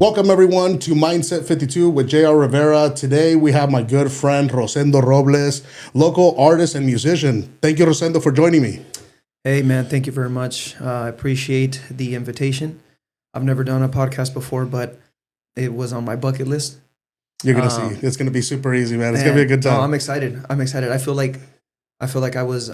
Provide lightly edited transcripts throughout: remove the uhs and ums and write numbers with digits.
Welcome everyone to Mindset 52 with JR Rivera. Today we have my good friend Rosendo Robles, local artist and musician. Thank you, Rosendo, for joining me. Hey man, thank you very much. I appreciate the invitation. I've never done a podcast before, but it was on my bucket list. You're gonna see. It's gonna be super easy, man. It's gonna be a good time. I'm excited. I feel like I was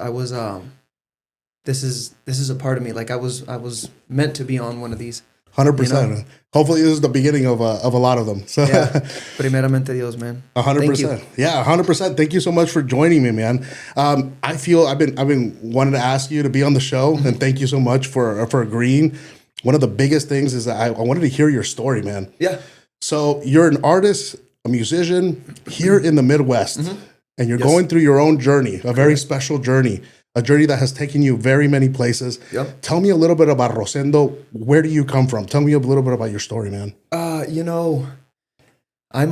this is a part of me. Like I was meant to be on one of these. 100%. Hopefully this is the beginning of a lot of them. So yeah. Primeramente Dios, man. 100%. Yeah, 100%. Thank you so much for joining me, man. I feel I've been wanting to ask you to be on the show, and thank you so much for agreeing. One of the biggest things is that I wanted to hear your story, man. Yeah. So you're an artist, a musician here in the Midwest, and you're going through your own journey, a very special journey. A journey that has taken you very many places. Yep. Tell me a little bit about Rosendo. Where do you come from? Tell me a little bit about your story, man. I'm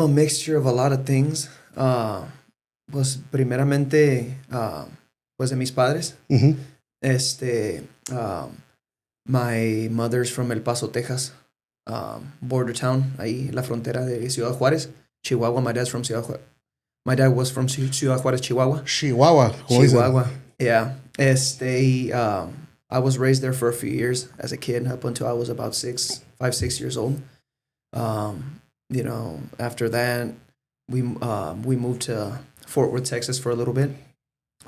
a mixture of a lot of things. Pues primeramente, pues de mis padres. My mother's from El Paso, Texas, border town, ahí la frontera de Ciudad Juárez, Chihuahua. My dad's from Ciudad Juárez. My dad was from Ciudad Juárez, Chihuahua. Chihuahua. Yeah. I was raised there for a few years as a kid, up until I was about 5, 6 years old. After that, we moved to Fort Worth, Texas for a little bit.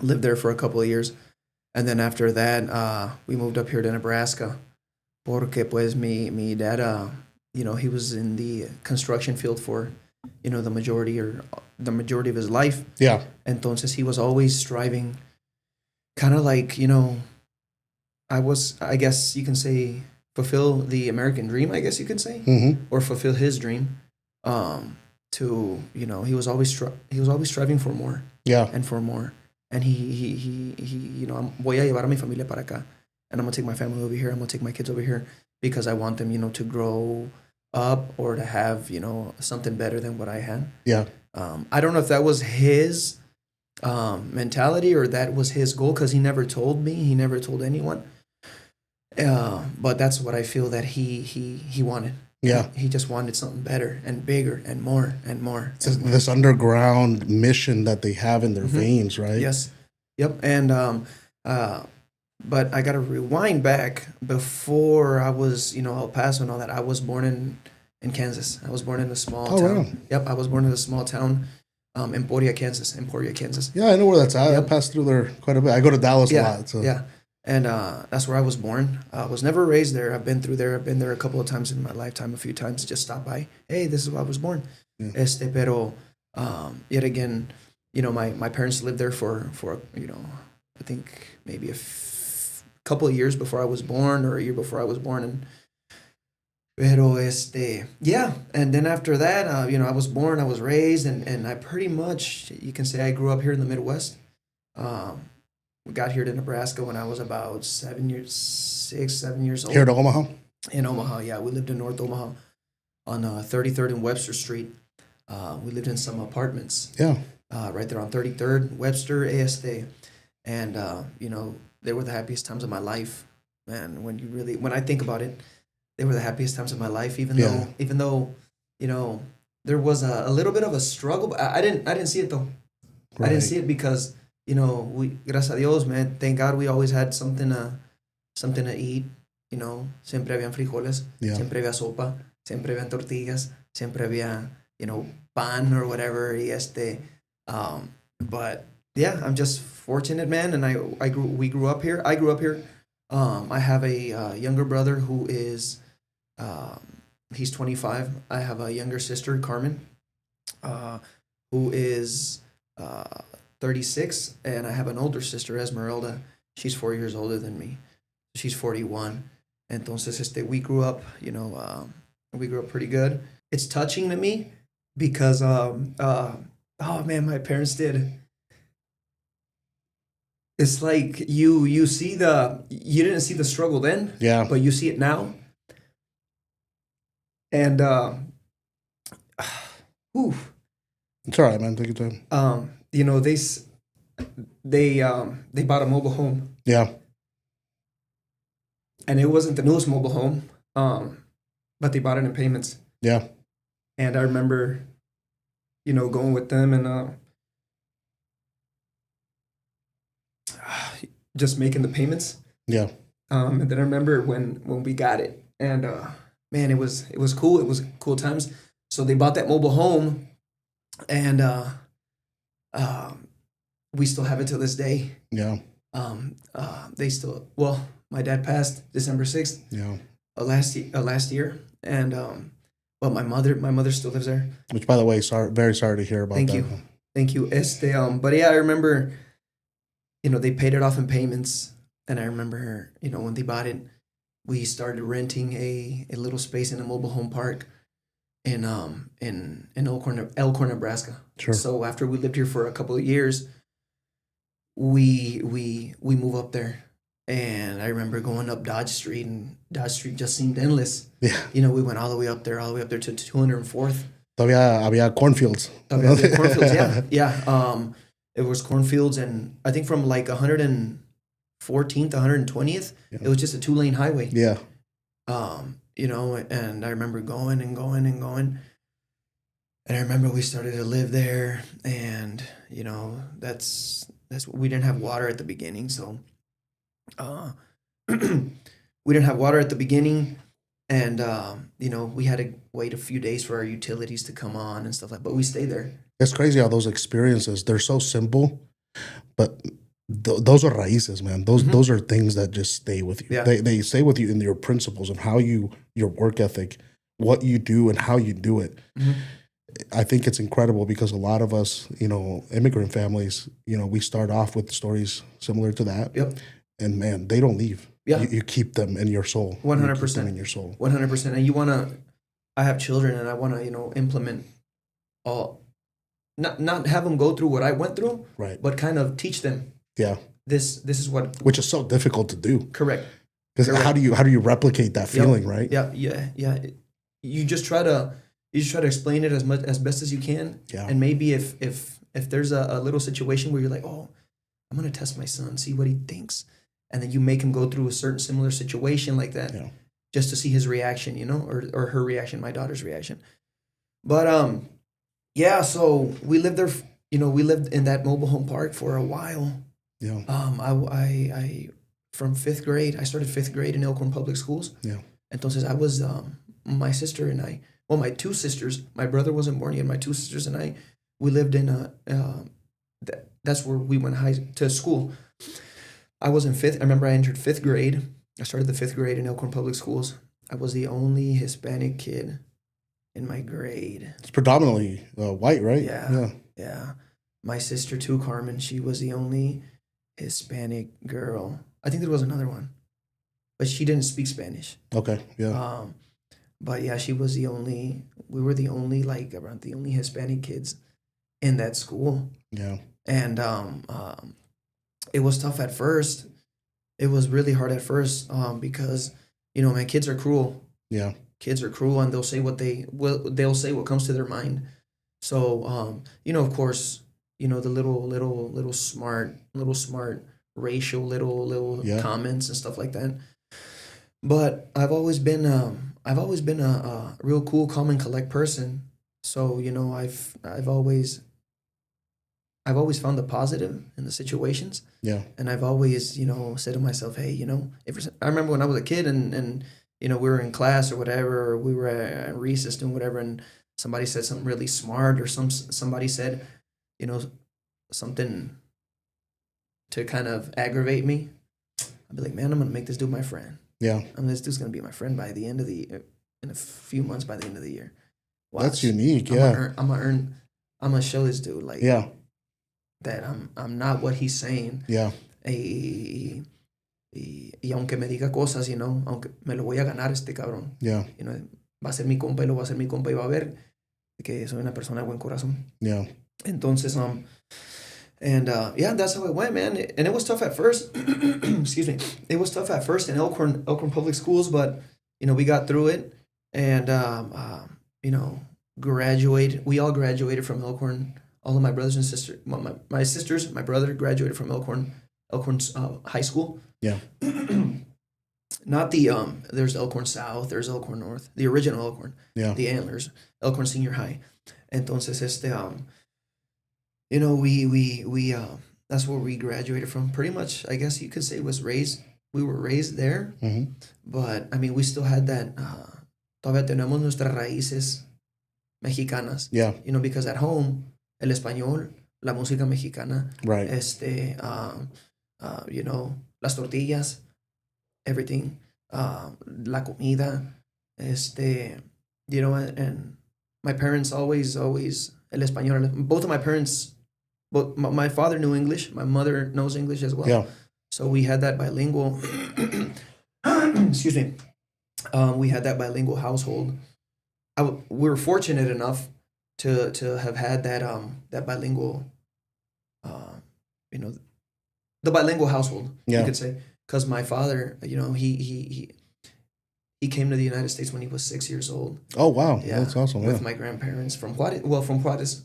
Lived there for a couple of years. And then after that, we moved up here to Nebraska. Porque pues mi dad, he was in the construction field for, the majority of his life. Yeah. Entonces he was always striving, kind of like, I guess you can say, fulfill the American dream, I guess you can say, or fulfill his dream. He was always striving for more. Yeah. And for more. And he voy a llevar a mi familia para acá. And I'm going to take my family over here. I'm going to take my kids over here because I want them, to grow up or to have, something better than what I had. Yeah. I don't know if that was his mentality or that was his goal, because he never told me. He never told anyone. But that's what I feel that he wanted. Yeah. He just wanted something better and bigger and more and more. This underground mission that they have in their veins, right? Yes. Yep. And but I got to rewind back before I was, El Paso and all that. I was born in Kansas. I was born in a small town. Wow. Yep. I was born in a small town, Emporia, Kansas. Yeah, I know where that's at. Yep. I pass through there quite a bit. I go to Dallas a lot. So. Yeah. And that's where I was born. I was never raised there. I've been through there. I've been there a couple of times in my lifetime, a few times, just stop by. Hey, this is where I was born. Yeah. Pero yet again, my parents lived there for I think maybe a couple of years before I was born, or a year before I was born. Pero yeah. And then after that, I was born, I was raised, and I pretty much, you can say I grew up here in the Midwest. We got here to Nebraska when I was about 7 years old. Here to Omaha? In Omaha, yeah. We lived in North Omaha on 33rd and Webster Street. We lived in some apartments. Yeah. Right there on 33rd, Webster, And, they were the happiest times of my life. Man, when I think about it, they were the happiest times of my life, even though, there was a little bit of a struggle. But I didn't see it though. Right. I didn't see it because, gracias a Dios, man, thank God we always had something to eat. Siempre habían frijoles, siempre había sopa, siempre habían tortillas, siempre había, pan or whatever. But yeah, I'm just fortunate, man. And we grew up here. I grew up here. I have a younger brother who is, he's 25. I have a younger sister, Carmen, who is 36, and I have an older sister, Esmeralda. She's 4 years older than me. She's 41. Entonces, we grew up, we grew up pretty good. It's touching to me because, oh man, my parents did. It's like you didn't see the struggle then, but you see it now. And, It's all right, man. Take your time. They bought a mobile home. Yeah. And it wasn't the newest mobile home, but they bought it in payments. Yeah. And I remember, going with them and just making the payments. Yeah. And then I remember when we got it, and man, it was cool. It was cool times. So they bought that mobile home, and um, we still have it to this day. Yeah. They still, well, my dad passed December 6th Yeah. Last year, and but my mother still lives there. Which, by the way, very sorry to hear about Thank that. you. Thank you. But yeah, I remember, they paid it off in payments. And I remember, when they bought it, we started renting a little space in a mobile home park in Elkhorn, Nebraska. Sure. So after we lived here for a couple of years, we move up there. And I remember going up Dodge Street, and Dodge Street just seemed endless. Yeah. We went all the way up there to 204th. Todavía había cornfields. Cornfields, yeah. Yeah. It was cornfields, and I think from like 114th, 120th, it was just a 2-lane highway. Yeah. And I remember going and going and going. And I remember we started to live there, and, that's we didn't have water at the beginning, so we didn't have water at the beginning, and we had to wait a few days for our utilities to come on and stuff like that, but we stayed there. It's crazy how those experiences, they're so simple, but those are raíces, man. Those are things that just stay with you. Yeah. They stay with you in your principles and how your work ethic, what you do and how you do it. Mm-hmm. I think it's incredible because a lot of us, immigrant families, we start off with stories similar to that. Yep. And man, they don't leave. Yeah. You keep them in your soul. 100%. You keep them in your soul. 100%. And I have children, and I want to, implement all, not have them go through what I went through, Right. but kind of teach them. Yeah. This is what. Which is so difficult to do. Correct. Because how do you replicate that feeling, Yep. right? Yeah. You just try to explain it as best as you can. Yeah. And maybe if there's a little situation where you're like, oh, I'm gonna test my son, see what he thinks, and then you make him go through a certain similar situation like that, just to see his reaction, or her reaction, my daughter's reaction. But yeah. So we lived there. We lived in that mobile home park for a while. Yeah. I from 5th grade, I started 5th grade in Elkhorn Public Schools. Yeah. Entonces I was, my sister and I, well, my 2 sisters, my brother wasn't born yet, my 2 sisters and I, we lived in that's where we went to school. I was in 5th, I remember I entered 5th grade. I started the 5th grade in Elkhorn Public Schools. I was the only Hispanic kid in my grade. It's predominantly white, right? Yeah. My sister too, Carmen, she was the only Hispanic girl. I think there was another one, but she didn't speak Spanish. Okay, yeah. But yeah, we were the only, like, around the only Hispanic kids in that school. Yeah. And it was tough at first. It was really hard at first because, man, kids are cruel. Yeah. Kids are cruel, and they'll say they'll say what comes to their mind. So, of course, the little smart racial little comments and stuff like that. But I've always been a real cool, calm, and collect person. So I've always found the positive in the situations. Yeah. And I've always said to myself, hey, I remember when I was a kid and we were in class or whatever, or we were at recess doing whatever, and somebody said something really smart, or somebody said something to kind of aggravate me. I'd be like, man, I'm gonna make this dude my friend. Yeah. This dude's gonna be my friend by the end of in a few months, by the end of the year. Watch. That's unique. I'm gonna show this dude that I'm not what he's saying. Yeah. Y aunque me diga cosas, aunque me lo voy a ganar este cabrón. Yeah. Va a ser mi compa y lo va a ser mi compa y va a ver que soy una persona de buen corazón. Yeah. Entonces, that's how it went, man. And it was tough at first. Excuse me. It was tough at first in Elkhorn Public Schools, but we got through it, and graduated. We all graduated from Elkhorn. All of my brothers and sisters, my sisters, my brother graduated from Elkhorn's high school. Yeah. Not the there's Elkhorn South, there's Elkhorn North, the original Elkhorn, Yeah. the Antlers, Elkhorn Senior High. Entonces that's where we graduated from. Pretty much, I guess you could say we were raised there, Mm-hmm. but I mean we still had that todavía tenemos nuestras raíces mexicanas. Yeah. Because at home el español, la música mexicana, Right. las tortillas, everything, la comida, and my parents always el español. Both of my parents, both my father knew English, my mother knows English as well. Yeah. So we had that bilingual. Excuse me. We had that bilingual household. We were fortunate enough to have had that bilingual, you know, the bilingual household, you Yeah. could say, because my father, he came to the United States when he was 6 years old. Oh wow, Yeah, that's awesome. with Yeah. my grandparents from Juarez. Well, from Juarez.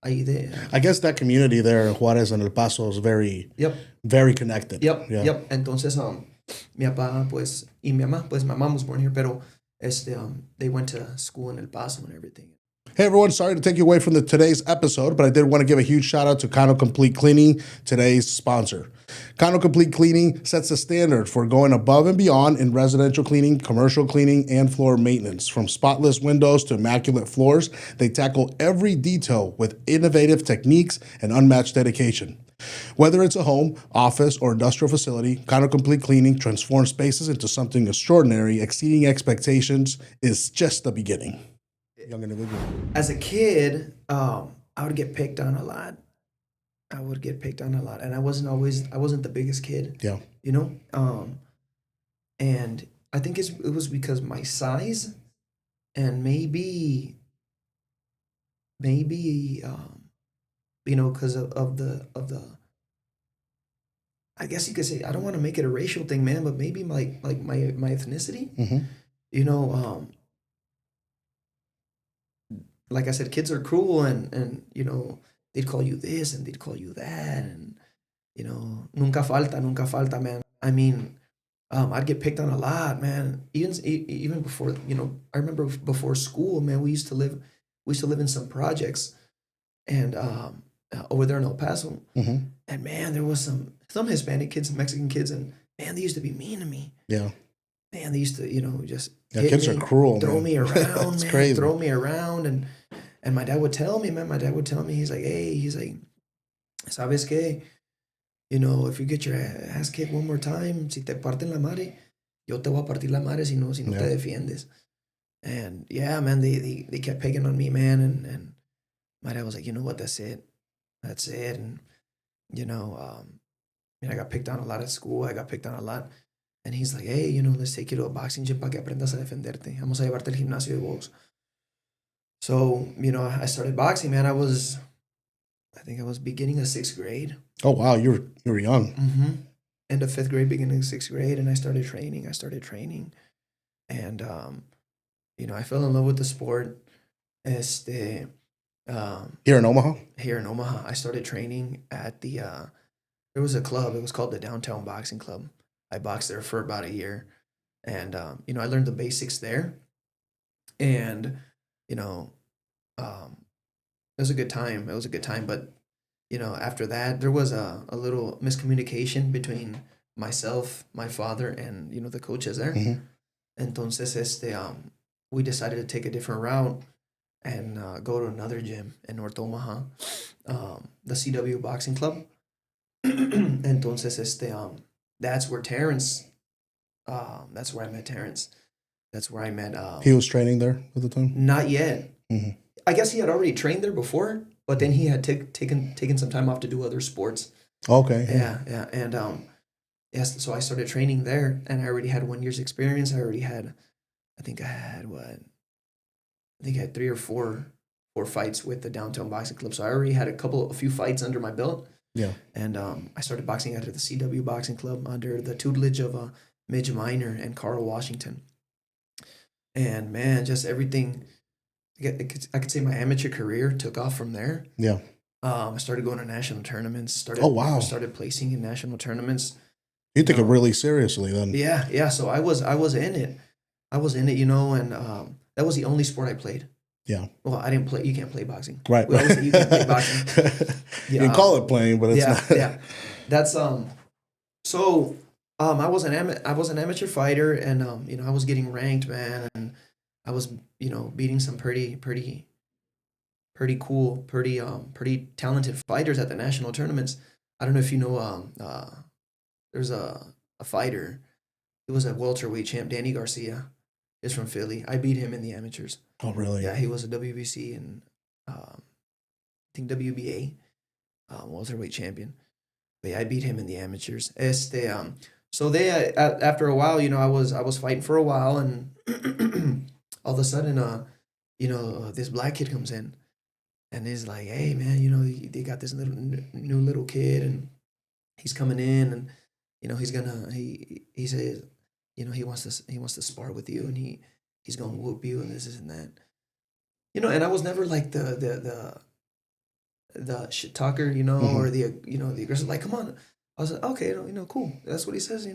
Ahí de, I guess that community there in Juarez and El Paso is very, yep, very connected. yep, Yeah. yep. Entonces, mi papá, pues, y mi mamá, pues, my mom was born here, pero, they went to school in El Paso and everything. Hey everyone, sorry to take you away from today's episode, but I did want to give a huge shout out to Kano Complete Cleaning, today's sponsor. Kano Complete Cleaning sets the standard for going above and beyond in residential cleaning, commercial cleaning, and floor maintenance. From spotless windows to immaculate floors, they tackle every detail with innovative techniques and unmatched dedication. Whether it's a home, office, or industrial facility, Kano Complete Cleaning transforms spaces into something extraordinary, exceeding expectations is just the beginning. Young individual. As a kid, I would get picked on a lot. And I wasn't the biggest kid. Yeah. And I think it was because my size, and maybe, because of the I guess you could say, I don't want to make it a racial thing, man, but maybe my ethnicity. Mm-hmm. Like I said, kids are cruel, and they'd call you this and they'd call you that, and nunca falta, man. I mean, I'd get picked on a lot, man. Even before, I remember before school, man, we used to live in some projects, and over there in El Paso, Mm-hmm. and man, there was some Hispanic kids, Mexican kids, and man, they used to be mean to me. Yeah. Man, they used to, just Yeah, hit kids me, are cruel, throw man. me around, It's man, crazy. throw me around, and my dad would tell me, man. My dad would tell me, he's like, ¿sabes qué? If you get your ass kicked one more time, si te parten la madre, yo te voy a partir la madre si no Yeah. te defiendes. And yeah, man, they kept picking on me, man, and my dad was like, you know what, that's it. And I got picked on a lot at school. I got picked on a lot. And he's like, hey, let's take you to a boxing gym para que aprendas a defenderte. Vamos a llevarte al gimnasio de box. So, I started boxing, man. I think I was beginning of 6th grade. Oh wow, you were young. Mm-hmm. End of 5th grade, beginning of 6th grade. And I started training. And, I fell in love with the sport. Here in Omaha? Here in Omaha, I started training at there was a club. It was called the Downtown Boxing Club. I boxed there for about a year, and I learned the basics there, and it was a good time. But after that, there was a little miscommunication between myself, my father, and the coaches there. Mhm. Entonces, we decided to take a different route and go to another gym in North Omaha, the CW Boxing Club. Entonces, that's where Terence. That's where I met Terence. That's where I met. He was training there at the time? Not yet. Mhm. I guess he had already trained there before, but then he had taken some time off to do other sports. Okay. Yeah, and yes. So I started training there, and I already had 1 year's experience. I think I had 3 or 4 fights with the Downtown Boxing Club. So I already had a few fights under my belt. Yeah. And I started boxing out of the CW Boxing Club under the tutelage of Midge Miner and Carl Washington. And man, just everything. I could say my amateur career took off from there. Yeah. I started going to national tournaments. Oh, wow. Started placing in national tournaments. You took it really seriously then. Yeah. So I was in it. I was in it, and that was the only sport I played. Yeah. Well, I didn't play. You can't play boxing. Right. We always say you can't play boxing. You can call it playing, but it's not. Yeah. That's So I was an amateur fighter, and I was getting ranked, man, and I was beating some pretty cool, pretty talented fighters at the national tournaments. I don't know if you know there's a fighter. He was a welterweight champ, Danny Garcia. Is from Philly. I beat him in the amateurs. Oh, really? Yeah, he was a WBC and I think WBA welterweight champion. But yeah, I beat him in the amateurs. So they after a while, I was fighting for a while, and all of a sudden, this black kid comes in, and he's like, "Hey, man, they got this new little kid, and he's coming in, and he says, he wants to spar with you, and he's gonna whoop you, and this and that, and I was never like the shit talker, or the aggressive. Like, come on. I was like, okay, cool. That's what he says,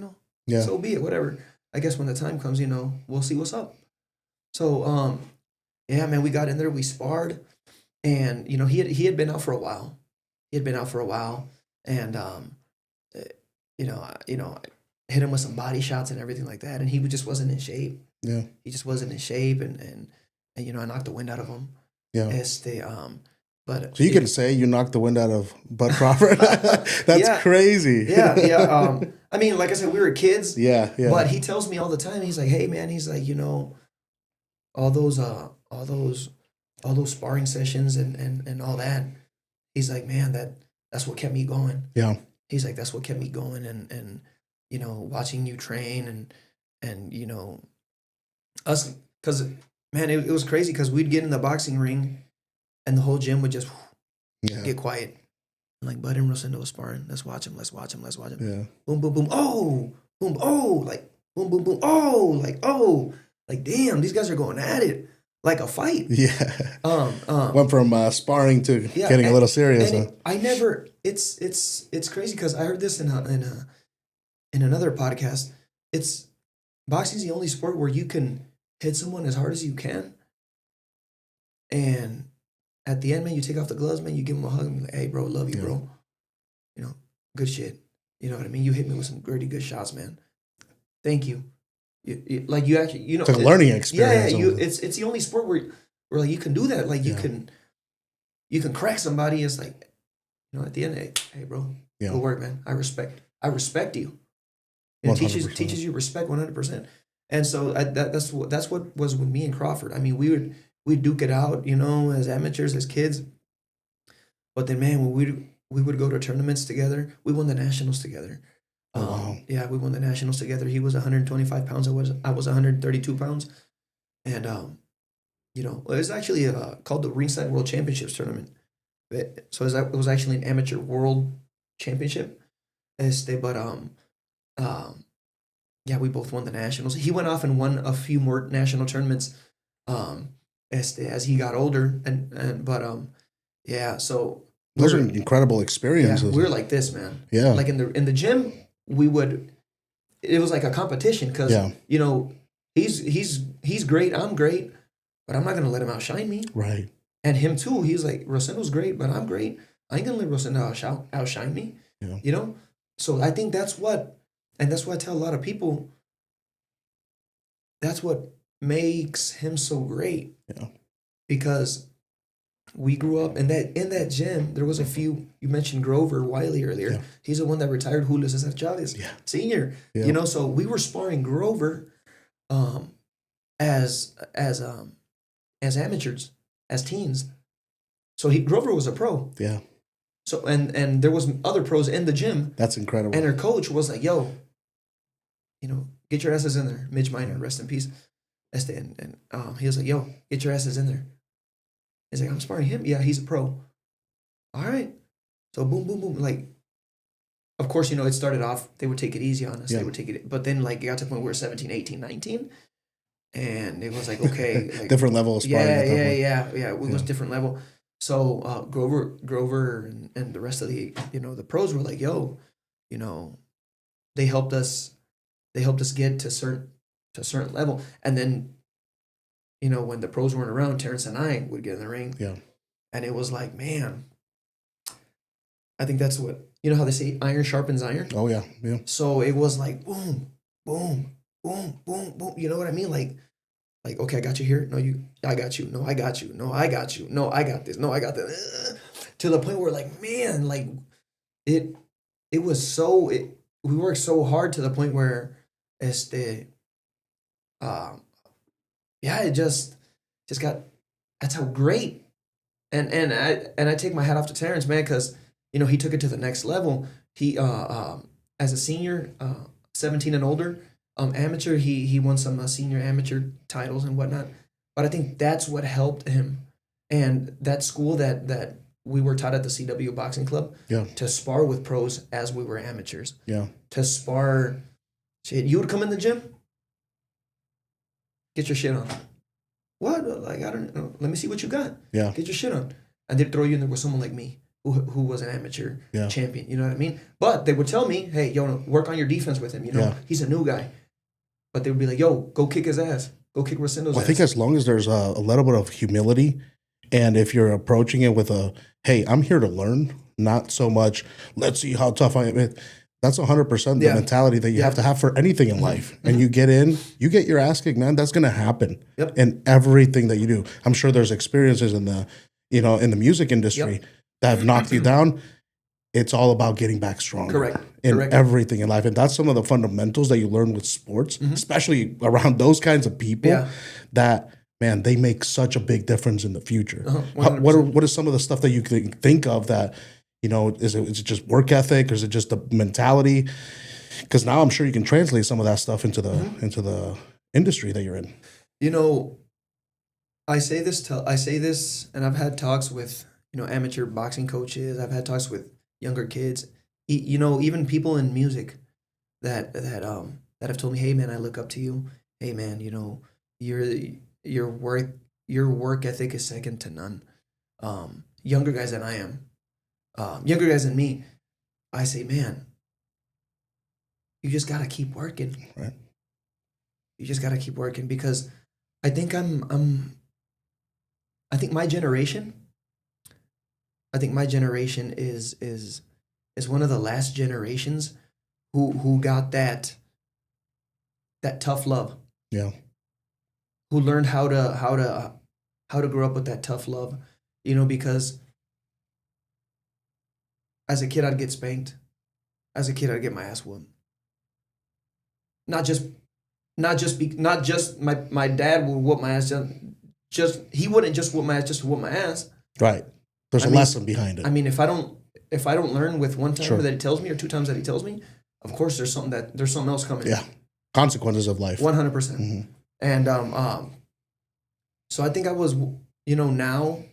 Yeah. So be it, whatever. I guess when the time comes, we'll see what's up. So, yeah, man, we got in there, we sparred, and he had been out for a while. And I hit him with some body shots and everything like that, and he just wasn't in shape. Yeah. He just wasn't in shape, and I knocked the wind out of him. Yeah. But so you can say you knocked the wind out of Bud Crawford. That's crazy. Yeah. I mean, like I said, we were kids. Yeah. But he tells me all the time. He's like, "Hey, man," he's like, all those sparring sessions and all that. He's like, "Man, that's what kept me going." Yeah. He's like, "That's what kept me going," and watching you train and us, because man, it was crazy because we'd get in the boxing ring. And the whole gym would just get quiet. I'm like, Bud and Rosendo was sparring. Let's watch him. Yeah. Boom, boom, boom. Oh, boom, oh, like boom, boom, boom. Oh, like damn, these guys are going at it like a fight. Yeah. Went from sparring to getting a little serious. And it's crazy because I heard this in another podcast. Boxing's the only sport where you can hit someone as hard as you can, and at the end, man, you take off the gloves, man, you give him a hug and be like, "Hey, bro, love you, bro. Good shit." You know what I mean? You hit me with some pretty good shots, man. Thank you. You actually, it's like a learning experience. Yeah, it's the only sport where like you can do that. Like you can crack somebody. It's like, at the end, hey, bro, good work, man. I respect you. It teaches you respect 100%. And so that's what was with me and Crawford. I mean, we'd duke it out, as amateurs, as kids. But then, man, when we would go to tournaments together, we won the nationals together. Wow. Yeah, we won the nationals together. He was 125 pounds. I was 132 pounds. And, it was actually called the Ringside World Championships tournament. So it was actually an amateur world championship. Yeah, we both won the nationals. He went off and won a few more national tournaments as he got older. Yeah, so those are incredible experiences. Yeah, we were like this, man. Yeah. Like in the gym, it was like a competition because he's great, I'm great, but I'm not gonna let him outshine me. Right. And him too, he's like, Rosendo's great, but I'm great. I ain't gonna let Rosendo outshine me. Yeah. So I think that's why I tell a lot of people, that's what makes him so great. Yeah. Because we grew up in that gym. There was a few. You mentioned Grover Wiley earlier. Yeah. He's the one that retired Julio Cesar Chavez, Senior. Yeah. So we were sparring Grover, as amateurs, as teens. So Grover was a pro. Yeah. So and there was other pros in the gym. That's incredible. And her coach was like, "Yo, get your asses in there." Mitch Minor, rest in peace. And he was like, "Yo, get your asses in there." He's like, "I'm sparring him." Yeah, he's a pro. All right. So boom, boom, boom. Like, of course, it started off, they would take it easy on us. Yeah. They would take it. But then, like, it got to the point where we were 17, 18, 19. And it was like, okay. Like, different level of sparring. Yeah. It was different level. So Grover and the rest of the, the pros were like, "Yo, they helped us get to a certain level. And then, when the pros weren't around, Terence and I would get in the ring. Yeah. And it was like, man, I think that's what, how they say iron sharpens iron? Oh, yeah. Yeah. So it was like, boom, boom, boom, boom, boom. You know what I mean? Like, okay, I got you here. No, I got you. No, I got you. No, I got you. No, I got this. No, I got this. To the point where, like, man, like, it was so, we worked so hard to the point where, it just got, that's how great. And I take my hat off to Terence, man, because, he took it to the next level. He, as a senior, 17 and older, amateur, he won some senior amateur titles and whatnot. But I think that's what helped him. And that school that we were taught at the CW Boxing Club, to spar with pros as we were amateurs. Yeah. To spar, shit, you would come in the gym, get your shit on. What? Like, I don't know. Let me see what you got. Yeah. Get your shit on. And they'd throw you in there with someone like me, who was an amateur champion. You know what I mean? But they would tell me, hey, work on your defense with him. He's a new guy. But they would be like, yo, go kick his ass. Go kick Rosendo's ass. I think as long as there's a little bit of humility, and if you're approaching it with hey, I'm here to learn, not so much, let's see how tough I am. That's 100% the mentality that you have to have for anything in life. Mm-hmm. And you get in, you get your ass kicked, man. That's going to happen in everything that you do. I'm sure there's experiences in the, in the music industry that have knocked you down. It's all about getting back stronger. Correct. Everything in life. And that's some of the fundamentals that you learn with sports, especially around those kinds of people that, man, they make such a big difference in the future. What is some of the stuff that you can think of that, is it just work ethic, or is it just the mentality? Because now I'm sure you can translate some of that stuff into the industry that you're in. I say this, and I've had talks with amateur boxing coaches. I've had talks with younger kids. Even people in music that have told me, hey man, I look up to you. Hey man, your work ethic is second to none. Younger guys than I am. Younger guys than me, I say, man, you just gotta keep working. Right. You just gotta keep working, because I think I think my generation is one of the last generations who got that tough love. Yeah. Who learned how to grow up with that tough love, because as a kid, I'd get spanked. As a kid, I'd get my ass whooped. Not just my dad would whoop my ass. He wouldn't just whoop my ass just to whoop my ass. Right. There's a lesson behind it. I mean, if I don't learn with one time that he tells me, or two times that he tells me, of course there's something else coming. Yeah. Consequences of life. 100%. Mm-hmm. And so I think I was, now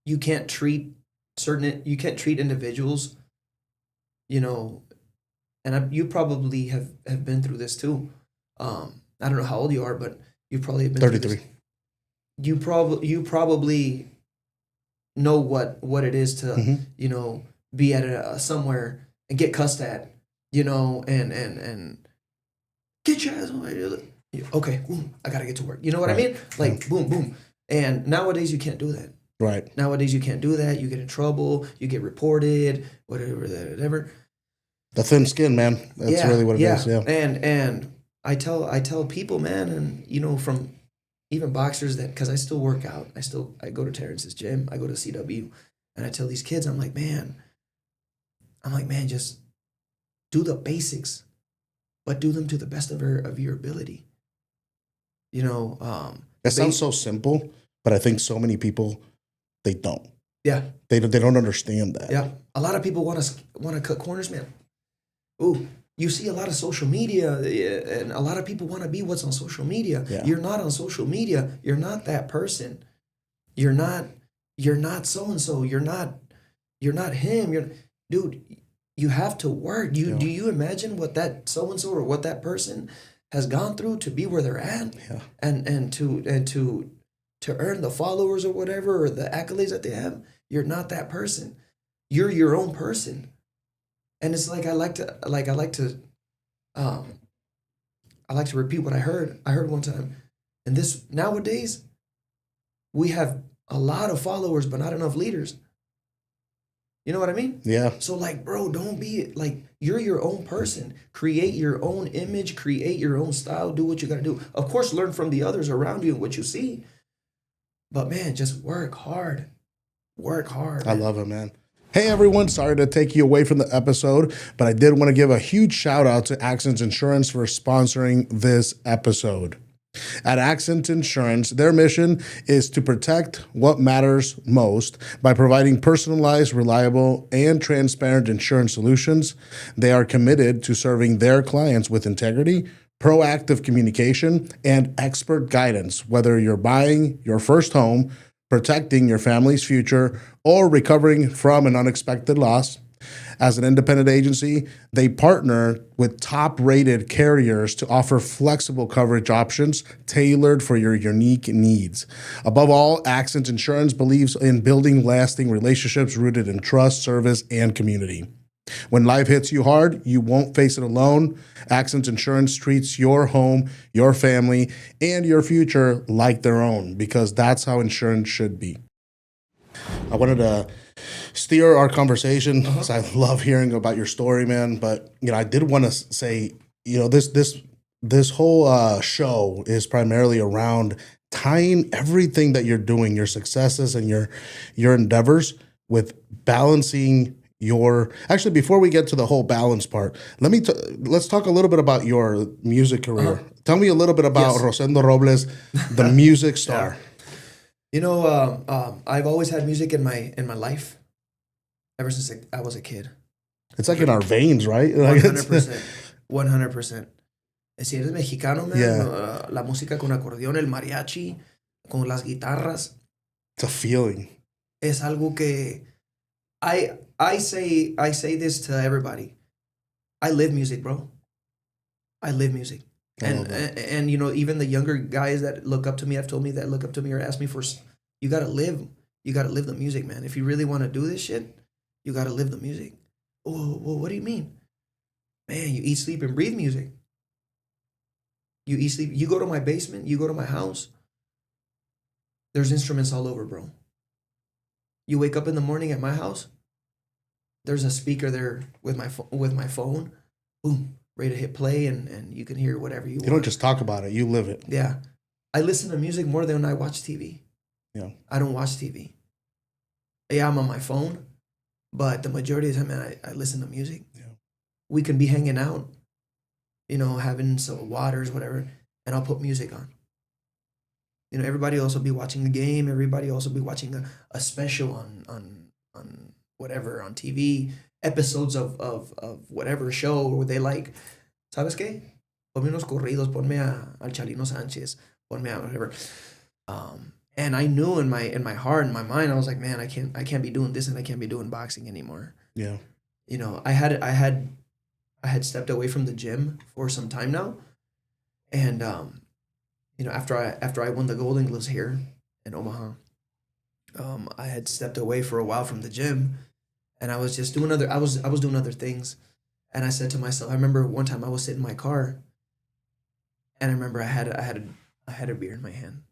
you can't treat individuals, and you probably have been through this too. I don't know how old you are, but you probably have been 33. through this. You probably know what it is to be at somewhere and get cussed at, and get your ass on. Okay, boom, I gotta get to work. You know what I mean? Like, boom, boom. And nowadays you can't do that. Right. Nowadays you can't do that. You get in trouble. You get reported. Whatever. The thin skin, man. That's really what it is. Yeah. And I tell people, man, and from even boxers, that, because I still work out. I go to Terence's gym. I go to CW, and I tell these kids, I'm like, man, just do the basics, but do them to the best of your ability. That sounds so simple, but I think so many people, they don't. Yeah. They don't understand that. Yeah. A lot of people want to cut corners, man. Ooh, you see a lot of social media, and a lot of people want to be what's on social media. Yeah. You're not on social media. You're not that person. You're not so-and-so. You're not him. Dude, you have to work. Do you imagine what that so-and-so or what that person has gone through to be where they're at? Yeah. And to earn the followers or whatever, or the accolades that they have? You're not that person. You're your own person. And it's like I like to Um, I like to repeat what I heard. I heard one time, and this nowadays we have a lot of followers, but not enough leaders. You know what I mean? Yeah. So like, bro, don't be like, you're your own person. Create your own image, create your own style, do what you gotta do. Of course, learn from the others around you and what you see. But man, just work hard. Work hard. I Man. love it, man. Hey everyone, sorry to take you away from the episode, but I did want to give a huge shout out to Accent Insurance for sponsoring this episode. At Accent Insurance, their mission is to protect what matters most by providing personalized, reliable, and transparent insurance solutions. They are committed to serving their clients with integrity, proactive communication, and expert guidance, whether you're buying your first home, protecting your family's future, or recovering from an unexpected loss. As an independent agency, they partner with top-rated carriers to offer flexible coverage options tailored for your unique needs. Above all, Accent Insurance believes in building lasting relationships rooted in trust, service, and community. When life hits you hard, you won't face it alone. Accent Insurance treats your home, your family, and your future like their own, because that's how insurance should be. I wanted to steer our conversation because I love hearing about your story, man. But I did want to say, this whole show is primarily around tying everything that you're doing, your successes and your endeavors, with balancing your. Actually, before we get to the whole balance part, let's talk a little bit about your music career. Tell me a little bit about Yes. Rosendo Robles, the music star. I've always had music in my life ever since I was a kid. It's like in our veins, right? 100%. 100%. Si eres mexicano, man, Yeah. la música con acordeón, el mariachi, con las guitarras, It's a feeling. es algo que I say this to everybody. I live music, bro. I live music. I love And even the younger guys that look up to me, have told me that look up to me or ask me for, you gotta live the music, man. If you really want to do this shit, you gotta live the music. Oh, well, what do you mean? Man, you eat, sleep, and breathe music. You eat, sleep. You go to my basement. You go to my house. There's instruments all over, bro. You wake up in the morning at my house. There's a speaker there with my phone. Boom, ready to hit play, and you can hear whatever you want. You don't just talk about it; you live it. Yeah, I listen to music more than I watch TV. Yeah, I don't watch TV. Yeah, I'm on my phone, but the majority of the time, man, I listen to music. Yeah. We can be hanging out, having some waters, whatever, and I'll put music on. Everybody else will be watching the game. Everybody else will be watching a special on whatever, on TV, episodes of whatever show where they like, ¿sabes qué? Ponme unos corridos, ponme al Chalino Sánchez, ponme a whatever. And I knew in my heart, in my mind, I was like, man, I can't be doing this, and I can't be doing boxing anymore. Yeah. I had stepped away from the gym for some time now, and after I won the Golden Gloves here in Omaha, I had stepped away for a while from the gym, and I was just doing I was doing other things, and I said to myself, I remember one time I was sitting in my car, and I remember I had a beer in my hand,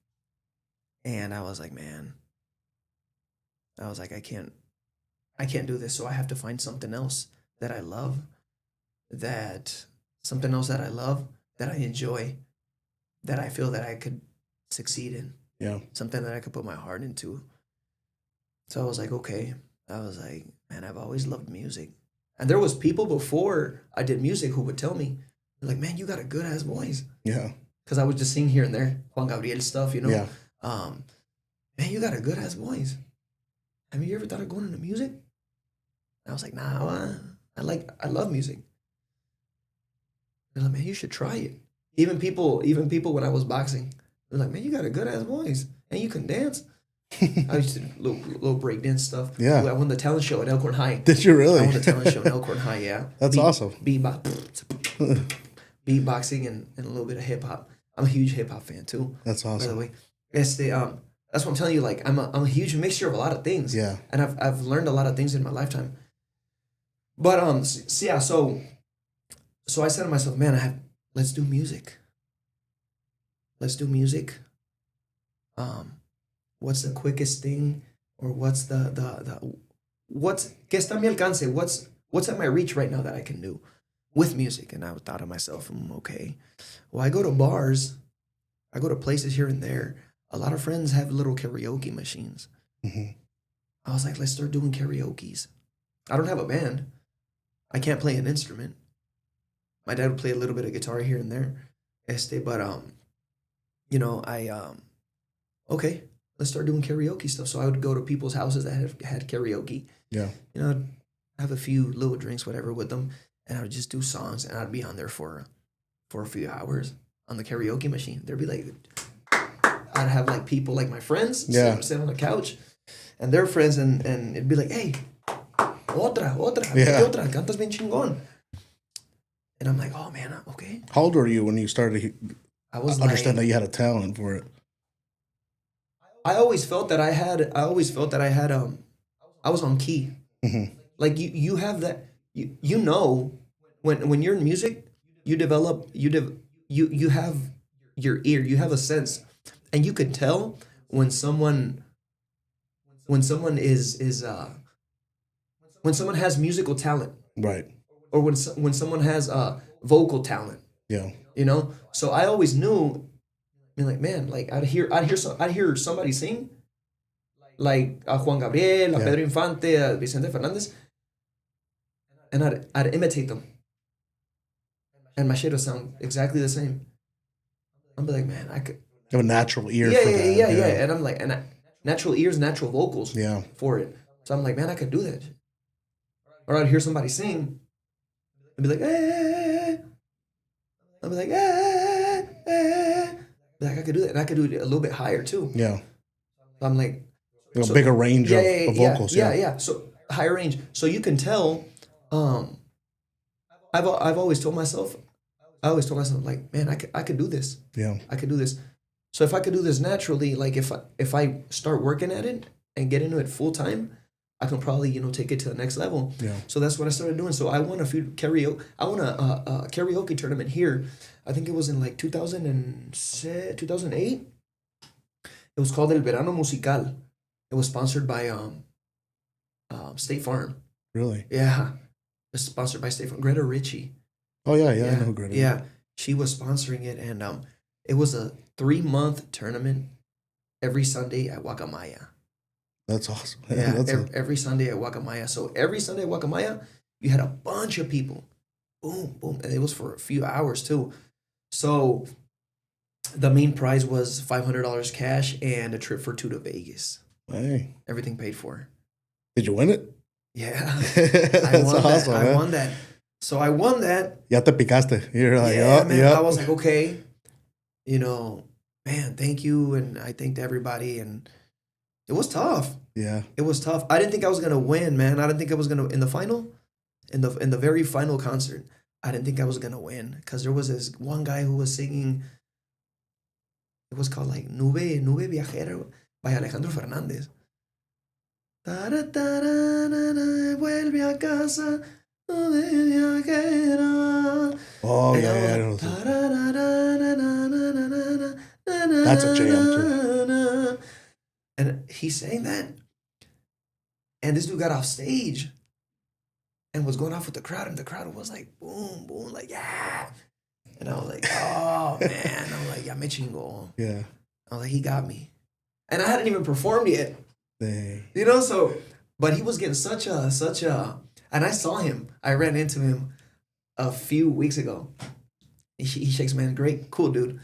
and I was like, man, I can't do this, so I have to find something else that I love, that I enjoy, that I feel that I could succeed in. Yeah. Something that I could put my heart into. So I was like, okay. I was like, man, I've always loved music. And there was people before I did music who would tell me, like, man, you got a good ass voice. Yeah. Because I would just sing here and there, Juan Gabriel stuff, Yeah. Man, you got a good ass voice. Have you ever thought of going into music? And I was like, nah, I love music. They're like, man, you should try it. Even people when I was boxing, they're like, man, you got a good ass voice, and you can dance. I used to do little break dance stuff. Yeah. I won the talent show at Elkhorn High. Did you really? I won the talent show at Elkhorn High. Yeah. That's awesome. Beatboxing and a little bit of hip hop. I'm a huge hip hop fan too. That's awesome. By the way, that's what I'm telling you. Like, I'm a huge mixture of a lot of things. Yeah. And I've learned a lot of things in my lifetime. But so So I said to myself, man, let's do music. Let's do music. What's the quickest thing, or what's what's que está a mi alcance? What's at my reach right now that I can do with music? And I thought to myself, okay, well, I go to bars, I go to places here and there. A lot of friends have little karaoke machines. Mm-hmm. I was like, let's start doing karaoke's. I don't have a band. I can't play an instrument. My dad would play a little bit of guitar here and there. But okay, let's start doing karaoke stuff. So I would go to people's houses that had karaoke. Yeah. I'd have a few little drinks, whatever, with them, and I would just do songs, and I'd be on there for a few hours on the karaoke machine. There'd be like, I'd have like people like my friends sit on the couch, and their friends, and it'd be like, hey, otra, otra, cantas bien chingón. And I'm like, oh man, okay. How old were you when you started I was understand that you had a talent for it? I always felt that I had I was on key. Mm-hmm. Like you have that, when you're in music, you have your ear, you have a sense, and you can tell when someone when someone has musical talent, Right. or when someone has vocal talent. Yeah. So I always knew. I mean, like, man, like I'd hear somebody sing, like a Juan Gabriel, a Pedro Infante, a Vicente Fernandez, and I'd imitate them, and my shit would sound exactly the same. I'd be like, man, I could You have a natural ear yeah, for yeah, that. yeah, yeah, and I'm like, natural ears, natural vocals, Yeah. for it. So I'm like, man, I could do that. Or I'd hear somebody sing, and be like, eh. I'd be like, eh. Like, I could do that, and I could do it a little bit higher too. Yeah. So I'm like, A bigger range of vocals. Yeah. So higher range. So you can tell. I've always told myself, like, man, I could do this. Yeah. I could do this. So if I could do this naturally, like if I start working at it and get into it full time, I can probably take it to the next level. Yeah. So that's what I started doing. So I won a few karaoke. I won a karaoke tournament here. I think it was in like 2008. It was called El Verano Musical. It was sponsored by State Farm. Really? Yeah, it was sponsored by State Farm. Greta Ritchie. Oh yeah, I know Greta. Yeah, she was sponsoring it, and it was a 3-month tournament every Sunday at Guacamaya. That's awesome. Yeah, every Sunday at Guacamaya. So every Sunday at Guacamaya, you had a bunch of people. Boom, boom. And it was for a few hours too. So the main prize was $500 cash and a trip for 2 to Vegas. Hey. Everything paid for. Did you win it? Yeah. That's awesome, man. I won that. So I won that. Ya te picaste. You're like, yeah, man. Yeah. I was like, okay, man, thank you. And I thanked everybody. And it was tough. Yeah. It was tough. I didn't think I was gonna win, man. I didn't think I was gonna in the very final concert. I didn't think I was gonna win, because there was this one guy who was singing. It was called like Nube Viajera by Alejandro Fernández. Vuelve a casa, nube viajera. Oh yeah. That's a jam too. And he sang that. And this dude got off stage and was going off with the crowd, and the crowd was like, boom, boom, like, yeah. And I was like, oh, man. I'm like, ya me chingó. Yeah. I was like, he got me. And I hadn't even performed yet. Dang. So, but he was getting such a, and I saw him. I ran into him a few weeks ago. He shakes my hand. Great, cool dude.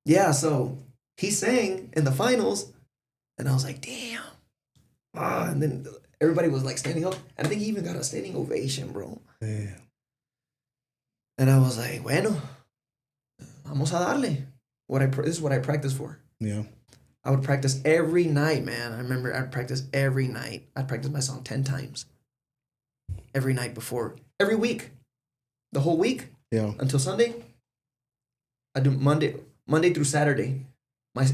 Yeah, so he sang in the finals, and I was like, damn. And then everybody was like standing up, and I think he even got a standing ovation, bro. Damn. And I was like, bueno, vamos a darle. This is what I practiced for. Yeah. I would practice every night, man. I remember I'd practice every night. I'd practice my song 10 times. Every night before. Every week. The whole week. Yeah. Until Sunday. I do Monday through Saturday. My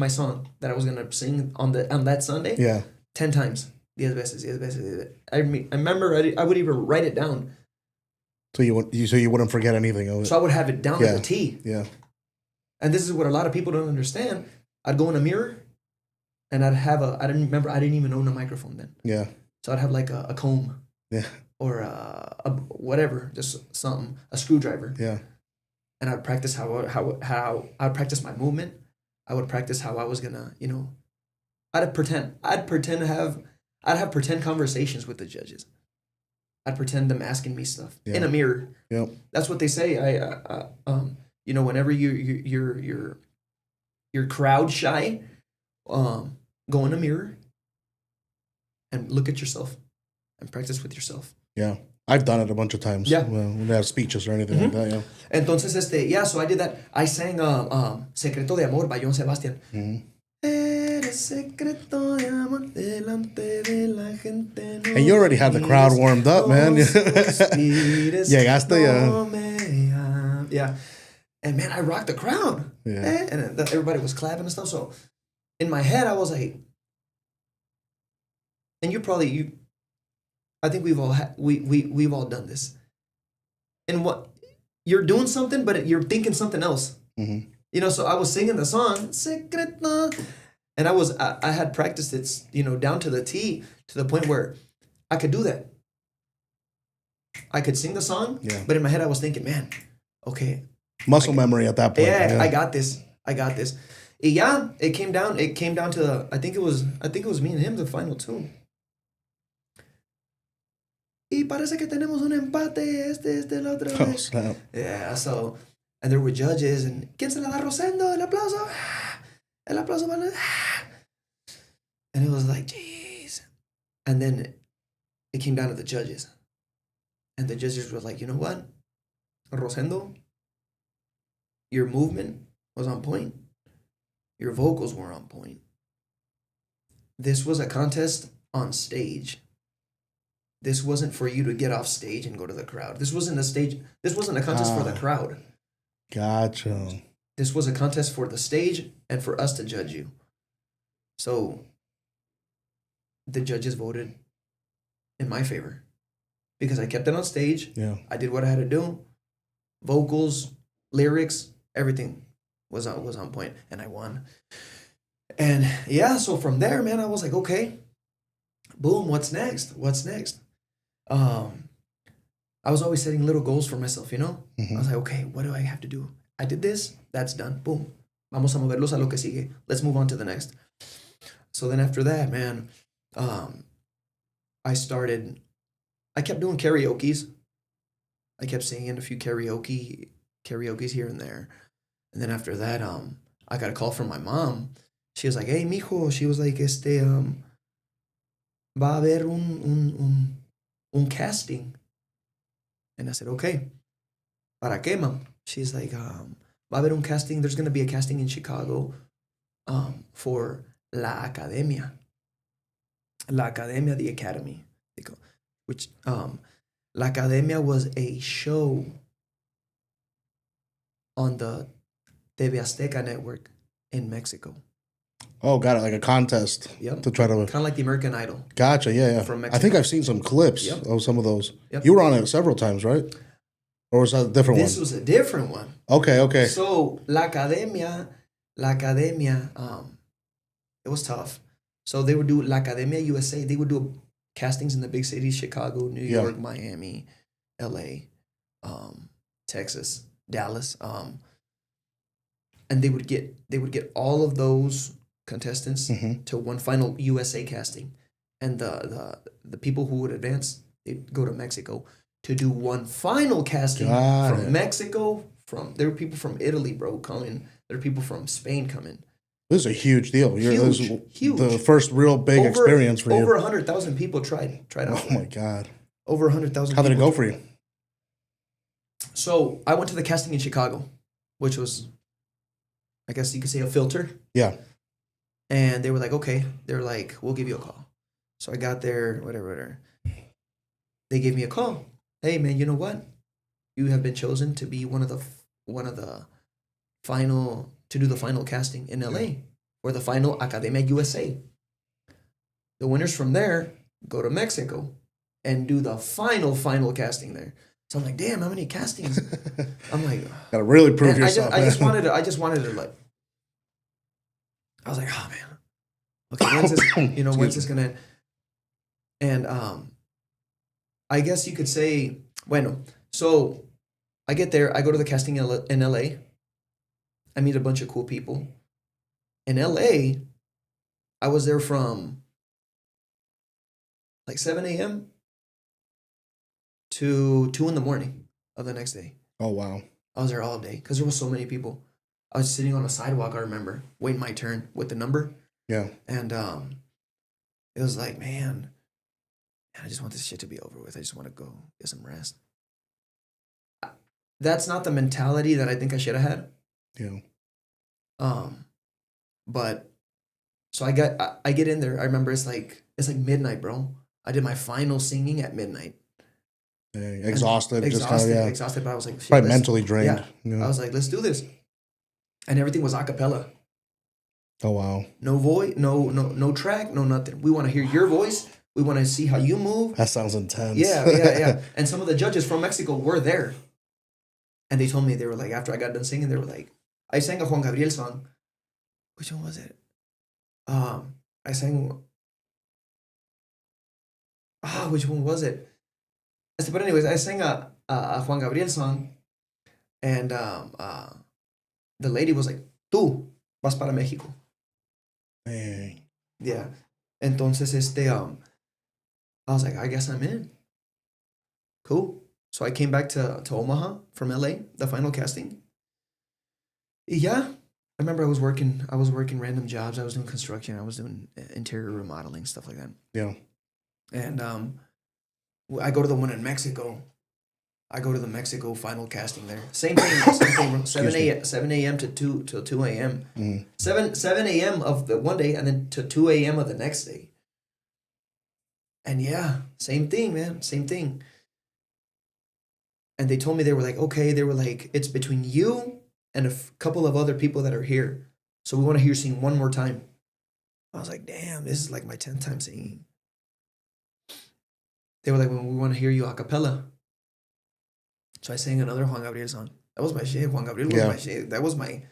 song that I was gonna sing on that Sunday. Yeah. 10 times. 10 veces, 10 veces, 10 veces. I remember I would even write it down. So you wouldn't forget anything of it. So I would have it down at the T. Yeah. And this is what a lot of people don't understand. I'd go in a mirror, and I didn't even own a microphone then. Yeah. So I'd have like a comb. Yeah. Or a whatever, just something, a screwdriver. Yeah. And I'd practice how I'd practice my movement. I would practice how I was gonna, I'd have pretend conversations with the judges. I'd pretend them asking me stuff in a mirror. Yep. That's what they say. Whenever you're crowd shy, go in a mirror and look at yourself and practice with yourself. Yeah. I've done it a bunch of times. Yeah. When they have speeches or anything like that, yeah. Entonces, so I did that. I sang Secreto de Amor by Johann Sebastian. Eres secreto de amor delante de la gente. No, and you already had the crowd warmed up, man. Llegaste, yeah. And man, I rocked the crowd. Yeah. And everybody was clapping and stuff. So in my head, I was like, and I think we've all done this. And what you're doing something, but you're thinking something else. Mm-hmm. So I was singing the song, Secreto, and I had practiced it, down to the T, to the point where I could do that. I could sing the song, but in my head I was thinking, man, okay. Muscle memory at that point. Yeah, I got this. Y ya, it came down to I think it was me and him, the final two. Y parece que tenemos un empate, el otro. Oh, snap. Yeah, so, and there were judges, and ¿quién se la da Rosendo? El aplauso. El aplauso. And it was like, jeez. And then it came down to the judges. And the judges were like, you know what? Rosendo, your movement was on point. Your vocals were on point. This was a contest on stage. This wasn't for you to get off stage and go to the crowd. This wasn't a contest for the crowd. Gotcha. This was a contest for the stage and for us to judge you. So the judges voted in my favor because I kept it on stage. Yeah. I did what I had to do. Vocals, lyrics, everything was on point, and I won. And yeah, so from there, man, I was like, okay, boom, what's next? I was always setting little goals for myself, Mm-hmm. I was like, okay, what do I have to do? I did this, that's done, boom. Vamos a moverlos a lo que sigue. Let's move on to the next. So then after that, man, I kept doing karaoke's. I kept singing a few karaoke's here and there. And then after that, I got a call from my mom. She was like, hey, mijo, she was like, va a haber un casting. And I said, okay. ¿Para qué, mom? She's like, va a haber un casting. There's going to be a casting in Chicago for La Academia. La Academia, the Academy. Which, La Academia was a show on the TV Azteca network in Mexico. Oh, got it. Like a contest. Yep. To try to. Kind of like the American Idol. Gotcha. Yeah. From I Mexico. think I've seen some clips of some of those. Yep. You were on it several times, right? Or was that a different one? This was a different one. Okay. So La Academia, it was tough. So they would do La Academia USA. They would do castings in the big cities: Chicago, New York, Miami, LA, Texas, Dallas. And they would get all of those contestants to one final USA casting, and the people who would advance, they'd go to Mexico to do one final casting from Mexico. There were people from Italy, bro, coming. There are people from Spain coming. This is a huge deal. Huge. The first real big experience for you. Over 100,000 people tried out. Oh my God. Over 100,000. How did it go for you? So I went to the casting in Chicago, which was, I guess you could say, a filter. Yeah. And they were like, okay. They're like, we'll give you a call. So I got there, whatever. They gave me a call. Hey, man, you know what? You have been chosen to be one of the final, to do the final casting in LA for the final Academia USA. The winners from there go to Mexico and do the final casting there. So I'm like, damn, how many castings? I'm like, gotta really prove yourself. I just wanted to like, I was like, oh man, okay, when's this, when's this gonna end? And I guess you could say, bueno, so I get there, I go to the casting in LA. I meet a bunch of cool people. In LA, I was there from like 7 a.m. to 2 in the morning of the next day. Oh, wow. I was there all day because there was so many people. I was sitting on a sidewalk, I remember, waiting my turn with the number. Yeah. And it was like, man, I just want this shit to be over with. I just want to go get some rest. That's not the mentality that I think I should have had. Yeah. But so I get in there. I remember it's like midnight, bro. I did my final singing at midnight. Exhausted, exhausted. But I was like, shit, probably mentally drained. Yeah. I was like, let's do this, and everything was a cappella. Oh wow! No voice, no track, no nothing. We want to hear your voice. We want to see how you move. That sounds intense. Yeah. And some of the judges from Mexico were there, and they told me, they were like, after I got done singing, they were like, I sang a Juan Gabriel song. Which one was it? I sang. Which one was it? But anyways, I sang a Juan Gabriel song, and the lady was like, "Tú vas para México." Dang. Yeah. Entonces, I was like, I guess I'm in. Cool. So I came back to Omaha from LA, the final casting. Yeah. I remember I was working random jobs. I was doing construction. I was doing interior remodeling, stuff like that. Yeah. And I go to the one in Mexico. I go to the Mexico final casting there. Same thing. 7 a.m. to 2 a.m. Mm. 7 a.m. of the one day, and then to 2 a.m. of the next day. And yeah, same thing, man. Same thing. And they told me, they were like, okay, it's between you and a couple of other people that are here. So we want to hear you sing one more time. I was like, damn, this is like my 10th time singing. They were like, well, we want to hear you a cappella. So I sang another Juan Gabriel song. That was my shit. Juan Gabriel was my shit. That was my...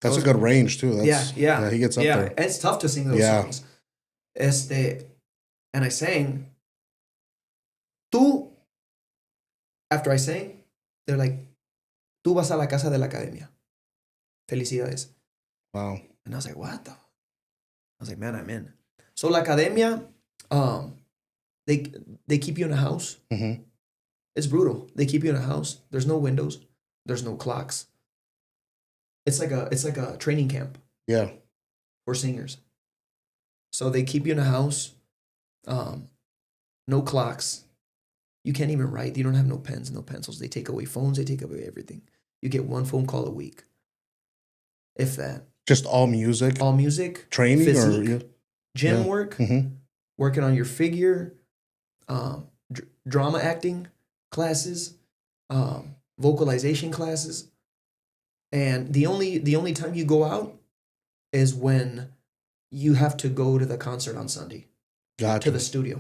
That's a good range, too. Yeah, he gets up there. And it's tough to sing those songs. And I sang... Tú... After I sang, they're like, tú vas a la casa de la academia. Felicidades. Wow. And I was like, what the... I was like, man, I'm in. So la academia, they keep you in a house. Mm-hmm. It's brutal. They keep you in a house. There's no windows. There's no clocks. It's like a training camp. Yeah. For singers. So they keep you in a house. No clocks. You can't even write. You don't have no pens, no pencils. They take away phones. They take away everything. You get one phone call a week. If that. Just all music? All music. Training? Physique, gym work. Mm-hmm. Working on your figure. Drama acting classes. Vocalization classes. And the only time you go out is when you have to go to the concert on Sunday. Gotcha. To the studio.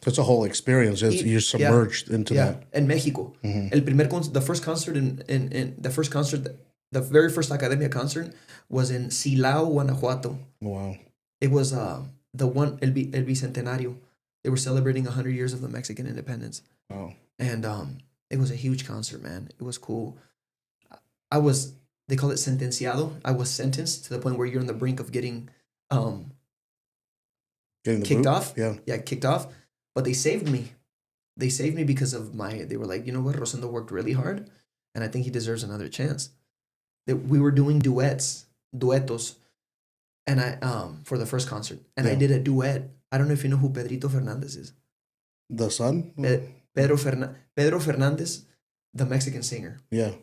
So it's a whole experience. You're submerged into that. In Mexico. Mm-hmm. The very first Academia concert was in Silao, Guanajuato. Wow. It was the one, El Bicentenario. They were celebrating 100 years of the Mexican independence. Wow. And it was a huge concert, man. It was cool. They call it sentenciado. I was sentenced to the point where you're on the brink of getting kicked off. Yeah, kicked off. But they saved me. They saved me because of they were like, you know what? Rosendo worked really hard, and I think he deserves another chance. We were doing duetos, and I for the first concert, and I did a duet. I don't know if you know who Pedrito Fernandez is. The son? Pedro Fernandez, the Mexican singer. Yeah.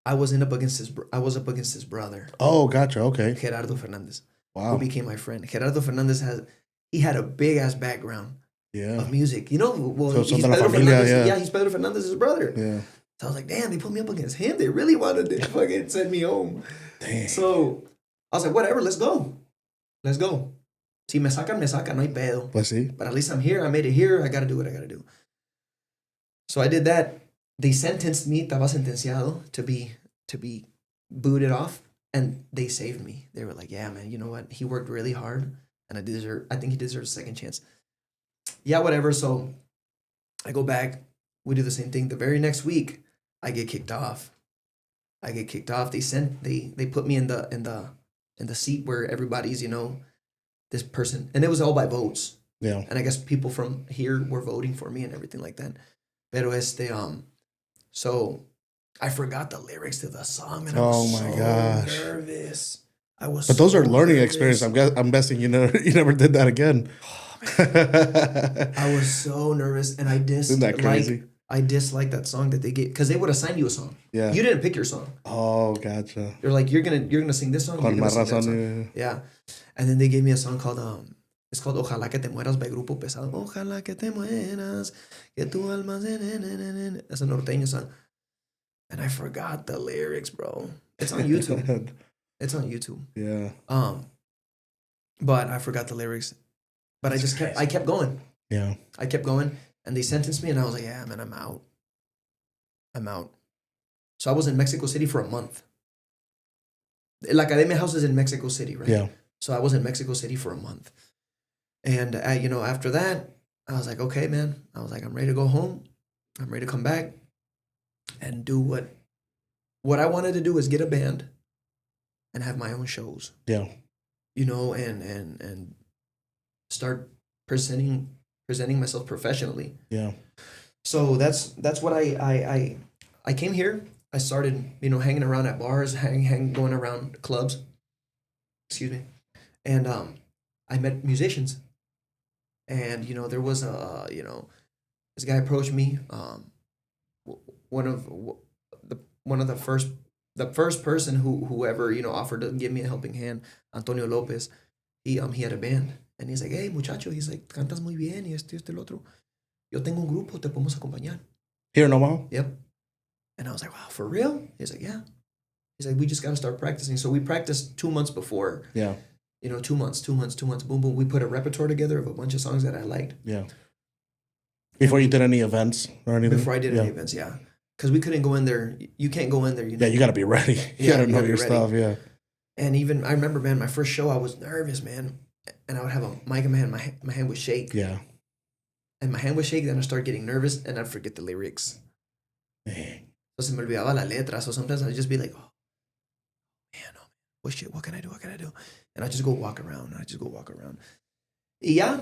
I was up against his brother. Oh, gotcha. Okay. Gerardo Fernandez. Wow. Who became my friend. Gerardo Fernandez had a big ass background. Yeah. Of music. You know, well, so he's Pedro Fernandez. Yeah, he's Pedro Fernandez's brother. Yeah. So I was like, damn, they put me up against him. They really wanted to fucking send me home. Damn. So I was like, whatever, let's go. Si me sacan, no hay pedo. Pues sí. But at least I'm here. I made it here. I got to do what I got to do. So I did that. They sentenced me, estaba sentenciado to be booted off, and they saved me. They were like, yeah, man, you know what? He worked really hard, and I think he deserves a second chance. Yeah, whatever. So I go back. We do the same thing. The very next week, I get kicked off. They put me in the seat where everybody's, this person, and it was all by votes. Yeah. And I guess people from here were voting for me and everything like that. Pero so I forgot the lyrics to the song, and I was so nervous. But those are learning experience. I'm guessing you never did that again. I was so nervous, and Isn't that crazy? I disliked that song that they gave, because they would assign you a song. Yeah. You didn't pick your song. Oh, gotcha. They're like, you're gonna sing this song. Con más razón. Yeah. And then they gave me a song called it's called Ojalá que te mueras by Grupo Pesado. Ojalá que te mueras, que tu alma. That's a norteño song. And I forgot the lyrics, bro. It's on YouTube. It's on YouTube. Yeah. But I forgot the lyrics. But I kept going. Yeah. I kept going, and they sentenced me, and I was like, yeah, man, I'm out. So I was in Mexico City for a month. La Academia House is in Mexico City, right? Yeah. So I was in Mexico City for a month. And, after that, I was like, okay, man. I was like, I'm ready to go home. I'm ready to come back and do what I wanted to do is get a band and have my own shows. Yeah. And start presenting myself professionally. Yeah. So that's what I came here. I started, hanging around at bars, going around clubs. Excuse me. And I met musicians. And there was this guy approached me. One of the first person whoever offered to give me a helping hand, Antonio Lopez. He had a band, and he's like, hey muchacho, he's like, cantas muy bien y esto el otro. Yo tengo un grupo, te podemos acompañar. Here in Omaha? Yep. And I was like, wow, for real? He's like, yeah. He's like, we just got to start practicing. So we practiced 2 months before. Yeah. 2 months, boom, boom. We put a repertoire together of a bunch of songs that I liked. Yeah. Before you did any events or anything? Before I did any events, yeah. Because we couldn't go in there. You can't go in there. Yeah, you got to be ready. You got to know your stuff, yeah. And even, I remember, man, my first show, I was nervous, man. And I would have a mic in my hand. My hand would shake. Yeah. And my hand would shake, then I'd start getting nervous, and I'd forget the lyrics. Dang. So se me olvidaba la letra. So sometimes I'd just be like, oh, man, what can I do? And I just go walk around. Y ya,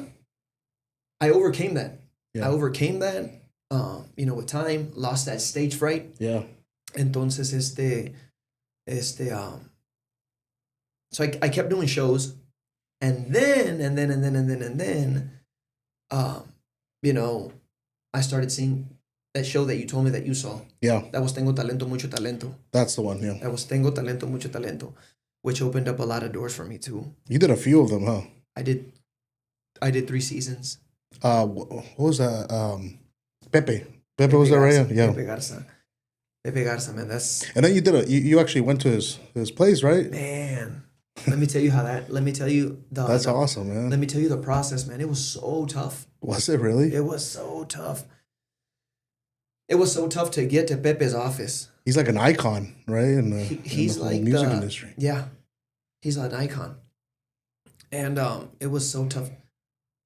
I overcame that. Yeah. With time, lost that stage fright. Yeah. Entonces, so I kept doing shows, and then, I started seeing that show that you told me that you saw. Yeah. That was Tengo Talento, Mucho Talento. That's the one, yeah. That was Tengo Talento, Mucho Talento, which opened up a lot of doors for me too. You did a few of them, huh? I did 3 seasons. What was that? Pepe was there, right? Yeah. Pepe Garza, man. And then you actually went to his place, right? Man, let me tell you That's awesome, man. Let me tell you the process, man. It was so tough. Was it really? It was so tough. It was so tough to get to Pepe's office. He's like an icon, right? In the like music industry. Yeah, he's an icon, and it was so tough,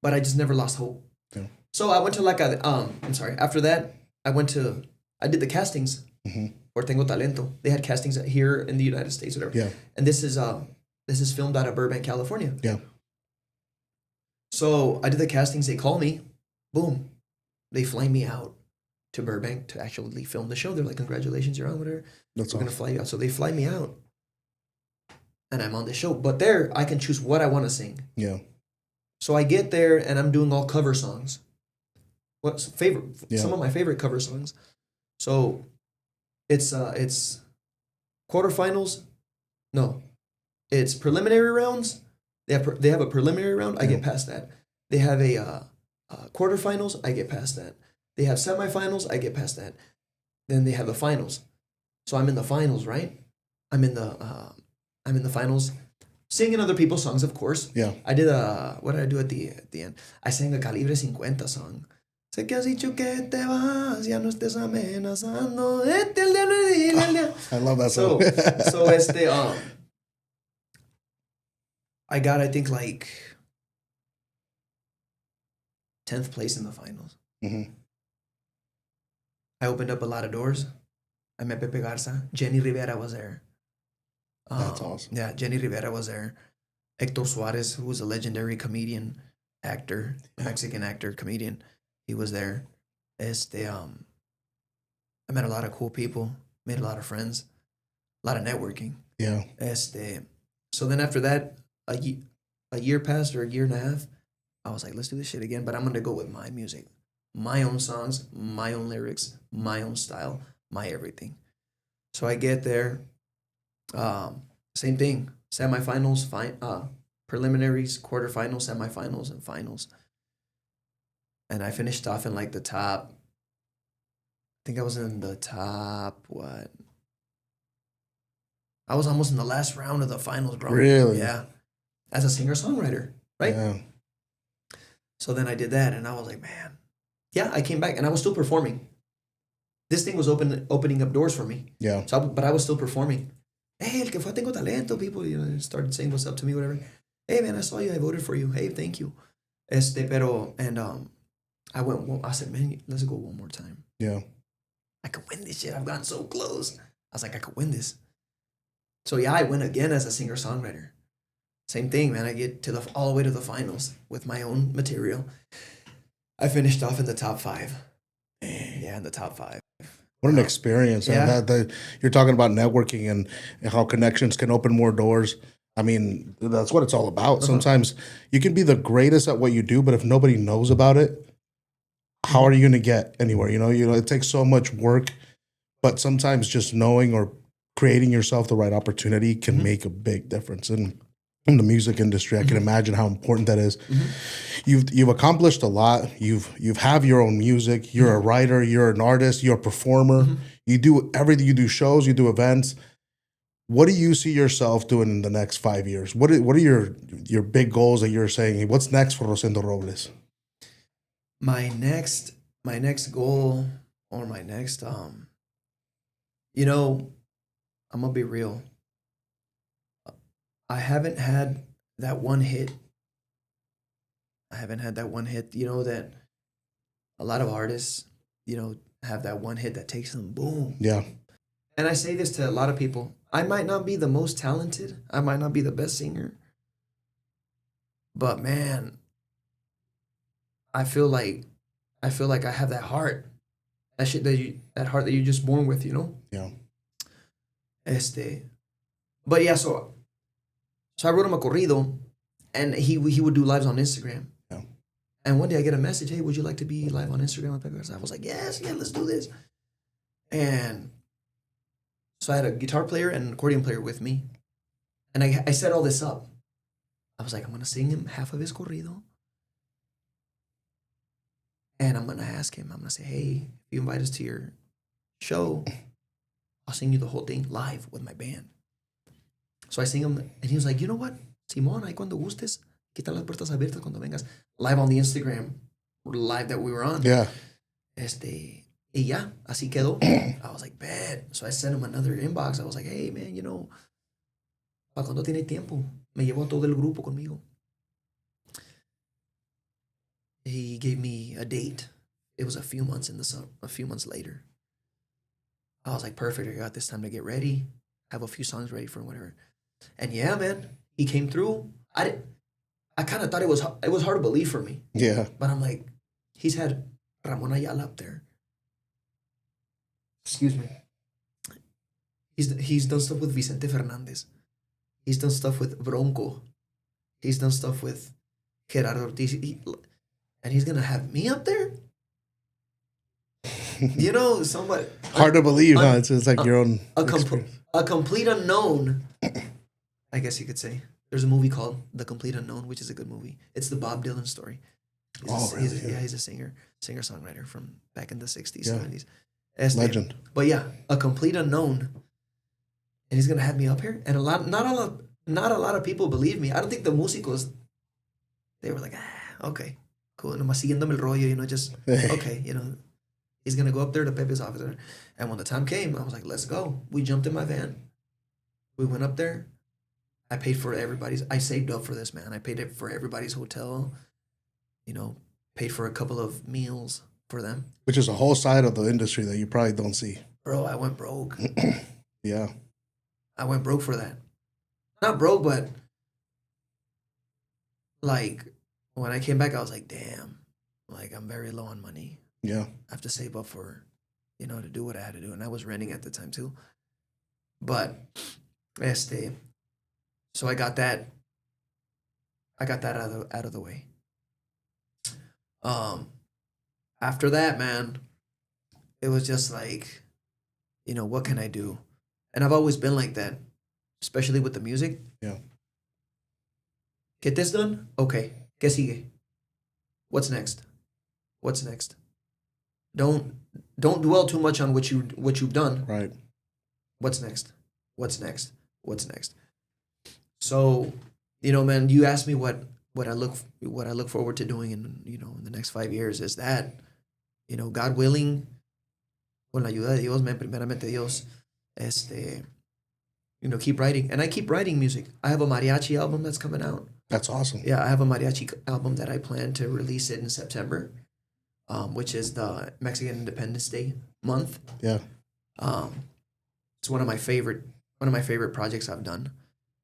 but I just never lost hope. Yeah. So I went to After that, I did the castings for Tengo Talento. They had castings here in the United States, whatever. Yeah. And this is filmed out of Burbank, California. Yeah. So I did the castings. They call me, boom, they fly me out to Burbank to actually film the show. They're like, congratulations, you're on, whatever. We're going to fly you out. So they fly me out, and I'm on the show. But there, I can choose what I want to sing. Yeah. So I get there, and I'm doing all cover songs. Some of my favorite cover songs. So it's quarterfinals. No, it's preliminary rounds. They have a preliminary round. I get past that. They have a quarterfinals. I get past that. They have semifinals. I get past that. Then they have the finals. So I'm in the finals, right? I'm in the finals. Singing other people's songs, of course. Yeah. I did what did I do at the end? I sang a Calibre 50 song. Sé que has dicho que te vas, ya no estés amenazando. I love that song. So I got, I think, like 10th place in the finals. Mm-hmm. I opened up a lot of doors. I met Pepe Garza. Jenny Rivera was there. That's awesome. Yeah, Jenny Rivera was there. Hector Suarez, who was a legendary comedian, actor, Mexican actor, comedian, he was there. I met a lot of cool people, made a lot of friends, a lot of networking. Yeah. So then after that, a year passed, or a year and a half, I was like, let's do this shit again, but I'm going to go with my music, my own songs, my own lyrics, my own style, my everything. So I get there, same thing, semifinals, preliminaries, quarterfinals, semifinals, and finals. And I finished off in like the top, I think I was in the top, what? I was almost in the last round of the finals, bro. Really? Yeah. As a singer-songwriter, right? Yeah. So then I did that, and I was like, man. Yeah, I came back, and I was still performing. This thing was opening up doors for me. Yeah. But I was still performing. Hey, el que fue Tengo Talento, people, started saying what's up to me, whatever. Hey, man, I saw you. I voted for you. Hey, thank you. I said, man, let's go one more time. Yeah. I could win this shit. I've gotten so close. I was like, I could win this. So yeah, I went again as a singer-songwriter. Same thing, man. I get all the way to the finals with my own material. I finished off in the top 5. Yeah, in the top 5. What an experience. Yeah. And you're talking about networking and how connections can open more doors. I mean, that's what it's all about. Sometimes you can be the greatest at what you do, but if nobody knows about it, how are you going to get anywhere? You know, it takes so much work, but sometimes just knowing or creating yourself the right opportunity can make a big difference. And in the music industry, I can imagine how important that is. You've accomplished a lot. You have your own music. You're a writer. You're an artist. You're a performer. You do everything. You do shows. You do events. What do you see yourself doing in the next 5 years? What are your big goals that you're saying? What's next for Rosendo Robles? My next goal, or my next I'm gonna be real. I haven't had that one hit. That a lot of artists, have that one hit that takes them boom. Yeah. And I say this to a lot of people. I might not be the most talented. I might not be the best singer. But man, I feel like I have that heart. That heart that you're just born with, Yeah. But yeah, so I wrote him a corrido, and he would do lives on Instagram. Yeah. And one day I get a message, hey, would you like to be live on Instagram with Pepe? I was like, yes, yeah, let's do this. And so I had a guitar player and an accordion player with me. And I set all this up. I was like, I'm going to sing him half of his corrido. And I'm going to ask him, I'm going to say, hey, if you invite us to your show, I'll sing you the whole thing live with my band. So I sing him, and he was like, you know what? Simón, ahí cuando gustes, aquí están las puertas abiertas cuando vengas. Live on the Instagram, live that we were on. Yeah. Y ya, así quedó. I was like, bad. So I sent him another inbox. I was like, hey, man, ¿para cuando tiene tiempo? Me llevó a todo el grupo conmigo. He gave me a date. It was a few months later. I was like, perfect. I got this time to get ready. Have a few songs ready for him, whatever. And yeah, man, he came through. I kind of thought it was hard to believe for me. Yeah. But I'm like, he's had Ramon Ayala up there. Excuse me. He's done stuff with Vicente Fernandez. He's done stuff with Bronco. He's done stuff with Gerardo Ortiz. And he's going to have me up there? Somebody... Hard to believe, huh? It's like your own a complete unknown, I guess you could say. There's a movie called The Complete Unknown, which is a good movie. It's the Bob Dylan story. He's a singer-songwriter from back in the 60s, 70s. Legend. But yeah, a complete unknown. And he's going to have me up here. And not not a lot of people believe me. I don't think the músicos, they were like, okay, cool. Nomás siguiéndome el rollo, just, okay, he's going to go up there to Pepe's office. And when the time came, I was like, let's go. We jumped in my van. We went up there. I paid for I saved up for this, man. I paid for everybody's hotel, paid for a couple of meals for them. Which is a whole side of the industry that you probably don't see. Bro, I went broke. Yeah. I went broke for that. Not broke, but like when I came back, I was like, damn, like I'm very low on money. Yeah. I have to save up for, to do what I had to do. And I was renting at the time too. But, so I got that out of the way. After that, man, it was just like, what can I do? And I've always been like that, especially with the music. Yeah. Get this done? Okay. ¿Qué sigue? What's next? What's next? Don't dwell too much on what you've done. Right. What's next? What's next? What's next? So, man, you asked me what I look forward to doing in the next 5 years is that, God willing, con la ayuda de Dios, man, primeramente Dios, keep writing. And I keep writing music. I have a mariachi album that's coming out. That's awesome. Yeah, I have a mariachi album that I plan to release it in September, which is the Mexican Independence Day month. Yeah. It's one of my favorite projects I've done.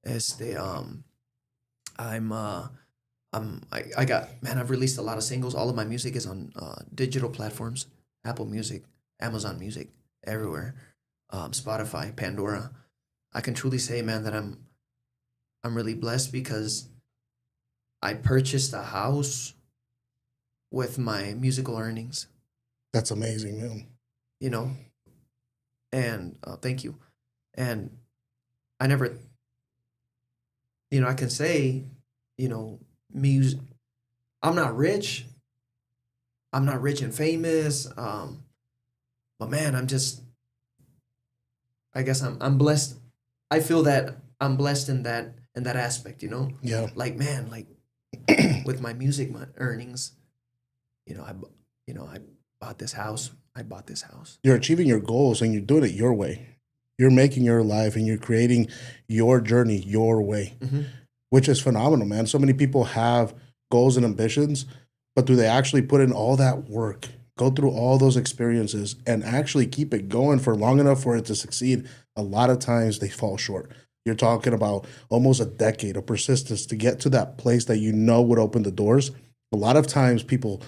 I've released a lot of singles. All of my music is on digital platforms, Apple Music, Amazon Music, everywhere, Spotify, Pandora. I can truly say, man, that I'm really blessed because I purchased a house with my musical earnings. That's amazing, man. And thank you. And I never, I can say, music. I'm not rich. I'm not rich and famous. But man, I guess I'm blessed. I feel that I'm blessed in that aspect, Yeah. Like, man, like with my music earnings, I bought this house. You're achieving your goals and you're doing it your way. You're making your life and you're creating your journey your way, which is phenomenal, man. So many people have goals and ambitions, but do they actually put in all that work, go through all those experiences, and actually keep it going for long enough for it to succeed? A lot of times they fall short. You're talking about almost a decade of persistence to get to that place that would open the doors. A lot of times people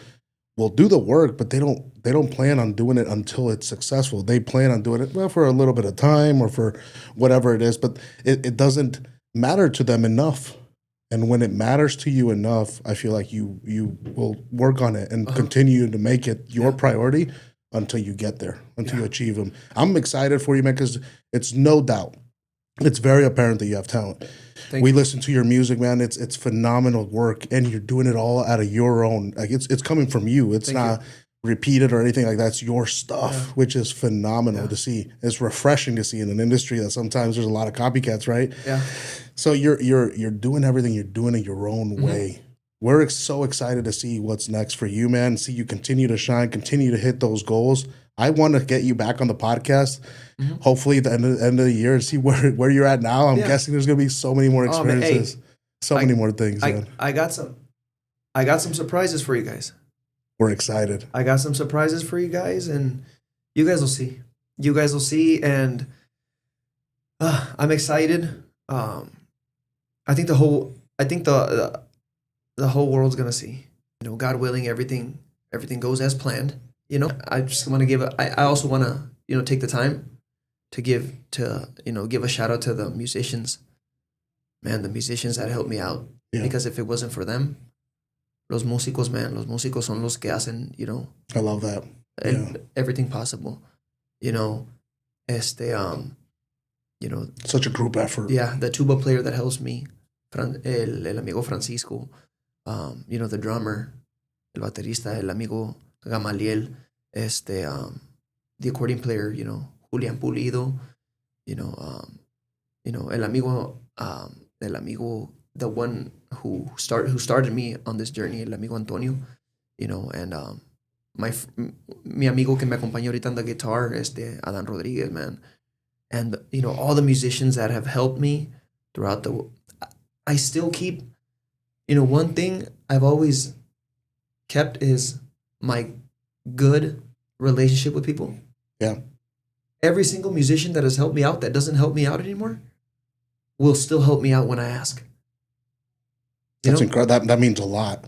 will do the work, but they don't plan on doing it until it's successful. They plan on doing it for a little bit of time or for whatever it is, but it doesn't matter to them enough. And when it matters to you enough, I feel like you will work on it and continue to make it your priority until you get there, until you achieve them. I'm excited for you, man, because it's no doubt. It's very apparent that you have talent. We listen to your music, man. It's phenomenal work, and you're doing it all out of your own. Like it's coming from you. It's not repeated or anything like that. It's your stuff, which is phenomenal to see. It's refreshing to see in an industry that sometimes there's a lot of copycats, right? Yeah. So you're doing everything. You're doing it your own way. We're so excited to see what's next for you, man. See you continue to shine, continue to hit those goals. I want to get you back on the podcast. Hopefully at the end of the year and see where you're at now. I'm guessing there's going to be so many more experiences, many more things. I got some surprises for you guys. We're excited. I got some surprises for you guys, and you guys will see. You guys will see, and I'm excited. I think the whole world's gonna see. God willing, everything goes as planned. I just want to I also want to take the time to give a shout out to the musicians. Man, the musicians that helped me out. Yeah. Because if it wasn't for them, los músicos son los que hacen, I love that. Everything possible. Such a group effort. Yeah, the tuba player that helps me, el amigo Francisco, the drummer, el baterista, el amigo Gamaliel, the accordion player, Julian Pulido, el amigo el amigo, the one who started me on this journey, el amigo Antonio, you know, and mi amigo que me acompañó ahorita on the guitar, Adan Rodriguez, man. And, you know, all the musicians that have helped me throughout I still keep, you know, one thing I've always kept is my good relationship with people. Yeah. Every single musician that has helped me out that doesn't help me out anymore will still help me out when I ask. That's incredible. That means a lot.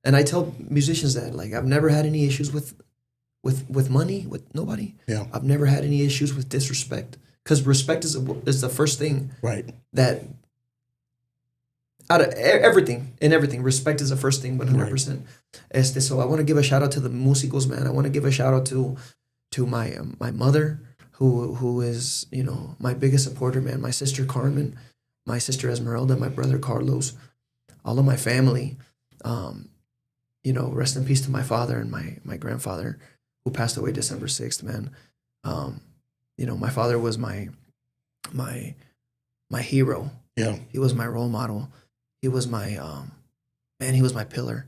And I tell musicians that, like, I've never had any issues with money, with nobody. Yeah. I've never had any issues with disrespect, because respect is the first thing. Right. That out of everything, respect is the first thing, 100%. Right. So I want to give a shout out to the músicos, man. I want to give a shout out to my mother, who is, you know, my biggest supporter, man. My sister Carmen, my sister Esmeralda, my brother Carlos, all of my family. You know, rest in peace to my father and my grandfather, who passed away December 6th, man. You know, my father was my hero. Yeah. He was my role model. He was my he was my pillar.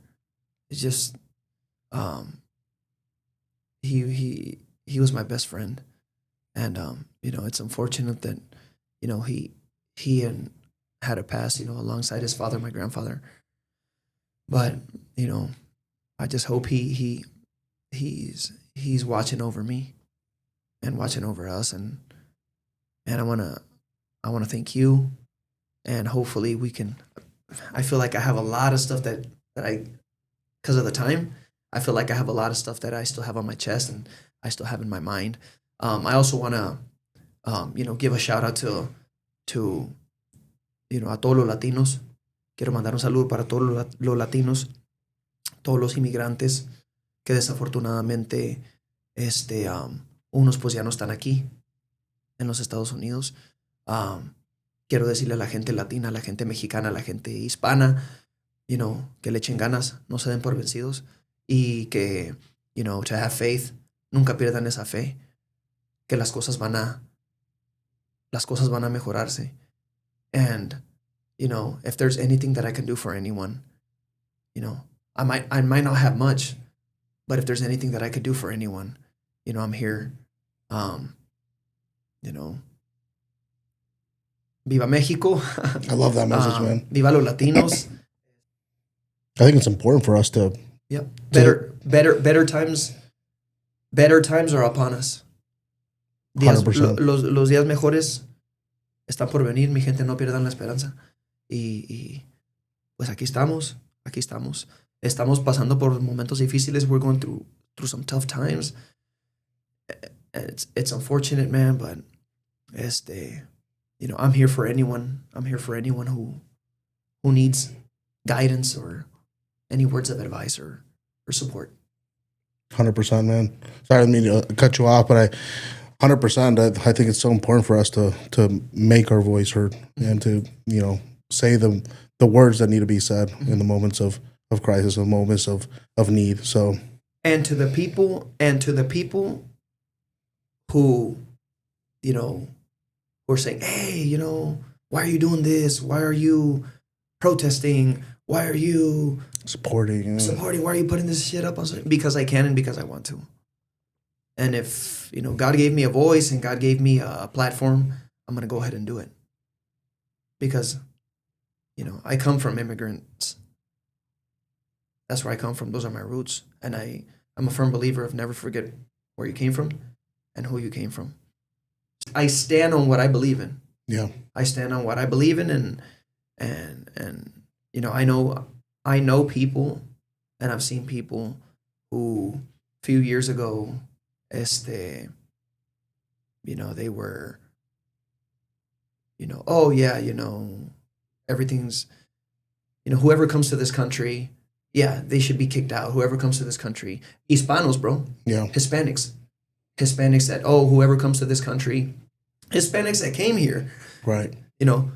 It's just he was my best friend. And you know, it's unfortunate that, you know, he had a pass, you know, alongside his father, my grandfather. But, you know, I just hope he's watching over me and watching over us, and I wanna thank you, and hopefully we can. I feel like I have a lot of stuff that because of the time, I feel like I have a lot of stuff that I still have on my chest and I still have in my mind. I also wanna you know, give a shout out to you know, a todos los latinos. Quiero mandar un saludo para todos los latinos, todos los inmigrantes que desafortunadamente unos pues ya no están aquí en los Estados Unidos. Quiero decirle a la gente latina, a la gente mexicana, a la gente hispana, you know, que le echen ganas, no se den por vencidos, y que, you know, to have faith, nunca pierdan esa fe, que las cosas van a mejorarse. And, you know, if there's anything that I can do for anyone, you know, I might not have much, but if there's anything that I could do for anyone, you know, I'm here. You know, Viva Mexico. I love that message, man. Viva los Latinos. I think it's important for us to. Yep. Better times are upon us. 100%. Los días mejores están por venir, mi gente, no pierdan la esperanza. Y pues aquí estamos. Estamos pasando por momentos difíciles. We're going through some tough times. It's unfortunate, man, but you know, I'm here for anyone. I'm here for anyone who needs guidance or any words of advice or support. 100%, man. Sorry, I didn't mean to cut you off, but 100%. I think it's so important for us to make our voice heard and to, you know, say the words that need to be said in the moments of crisis, in the moments of need. So, and to the people who, you know, were saying, hey, you know, why are you doing this? Why are you protesting? Why are you supporting? Why are you putting this shit up on? Because I can and because I want to. And if, you know, God gave me a voice and God gave me a platform, I'm going to go ahead and do it. Because, you know, I come from immigrants. That's where I come from. Those are my roots. And I'm a firm believer of never forget where you came from and who you came from. I stand on what I believe in. Yeah. I stand on what I believe in, and you know, I know people, and I've seen people who a few years ago, you know, they were, you know, oh yeah, you know, everything's, you know, whoever comes to this country, yeah, they should be kicked out. Whoever comes to this country, Hispanos, bro. Yeah. Hispanics that, oh, whoever comes to this country, Hispanics that came here. Right. You know,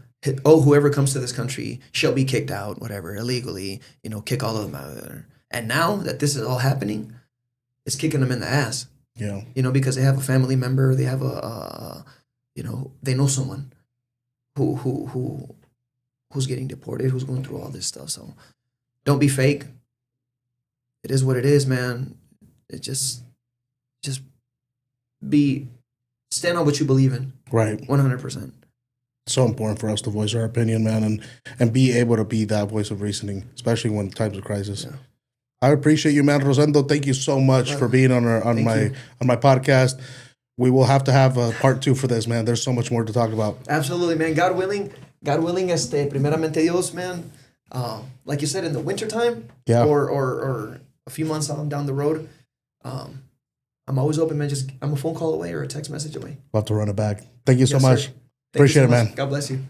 oh, whoever comes to this country shall be kicked out, whatever, illegally, you know, kick all of them out. And now that this is all happening, it's kicking them in the ass. Yeah. You know, because they have a family member, they have you know, they know someone who's getting deported, who's going through all this stuff. So don't be fake. It is what it is, man. It just stand on what you believe in. Right. 100%. So important for us to voice our opinion, man, and be able to be that voice of reasoning, especially when times of crisis. Yeah. I appreciate you, man. Rosendo, thank you so much for being on my podcast. We will have to have a part 2 for this, man. There's so much more to talk about. Absolutely, man. God willing, primeramente Dios, man. Like you said, in the wintertime, or a few months down the road, I'm always open, man. I'm a phone call away or a text message away. We'll have to run it back. Thank you so much. Sir. Appreciate it, man. God bless you.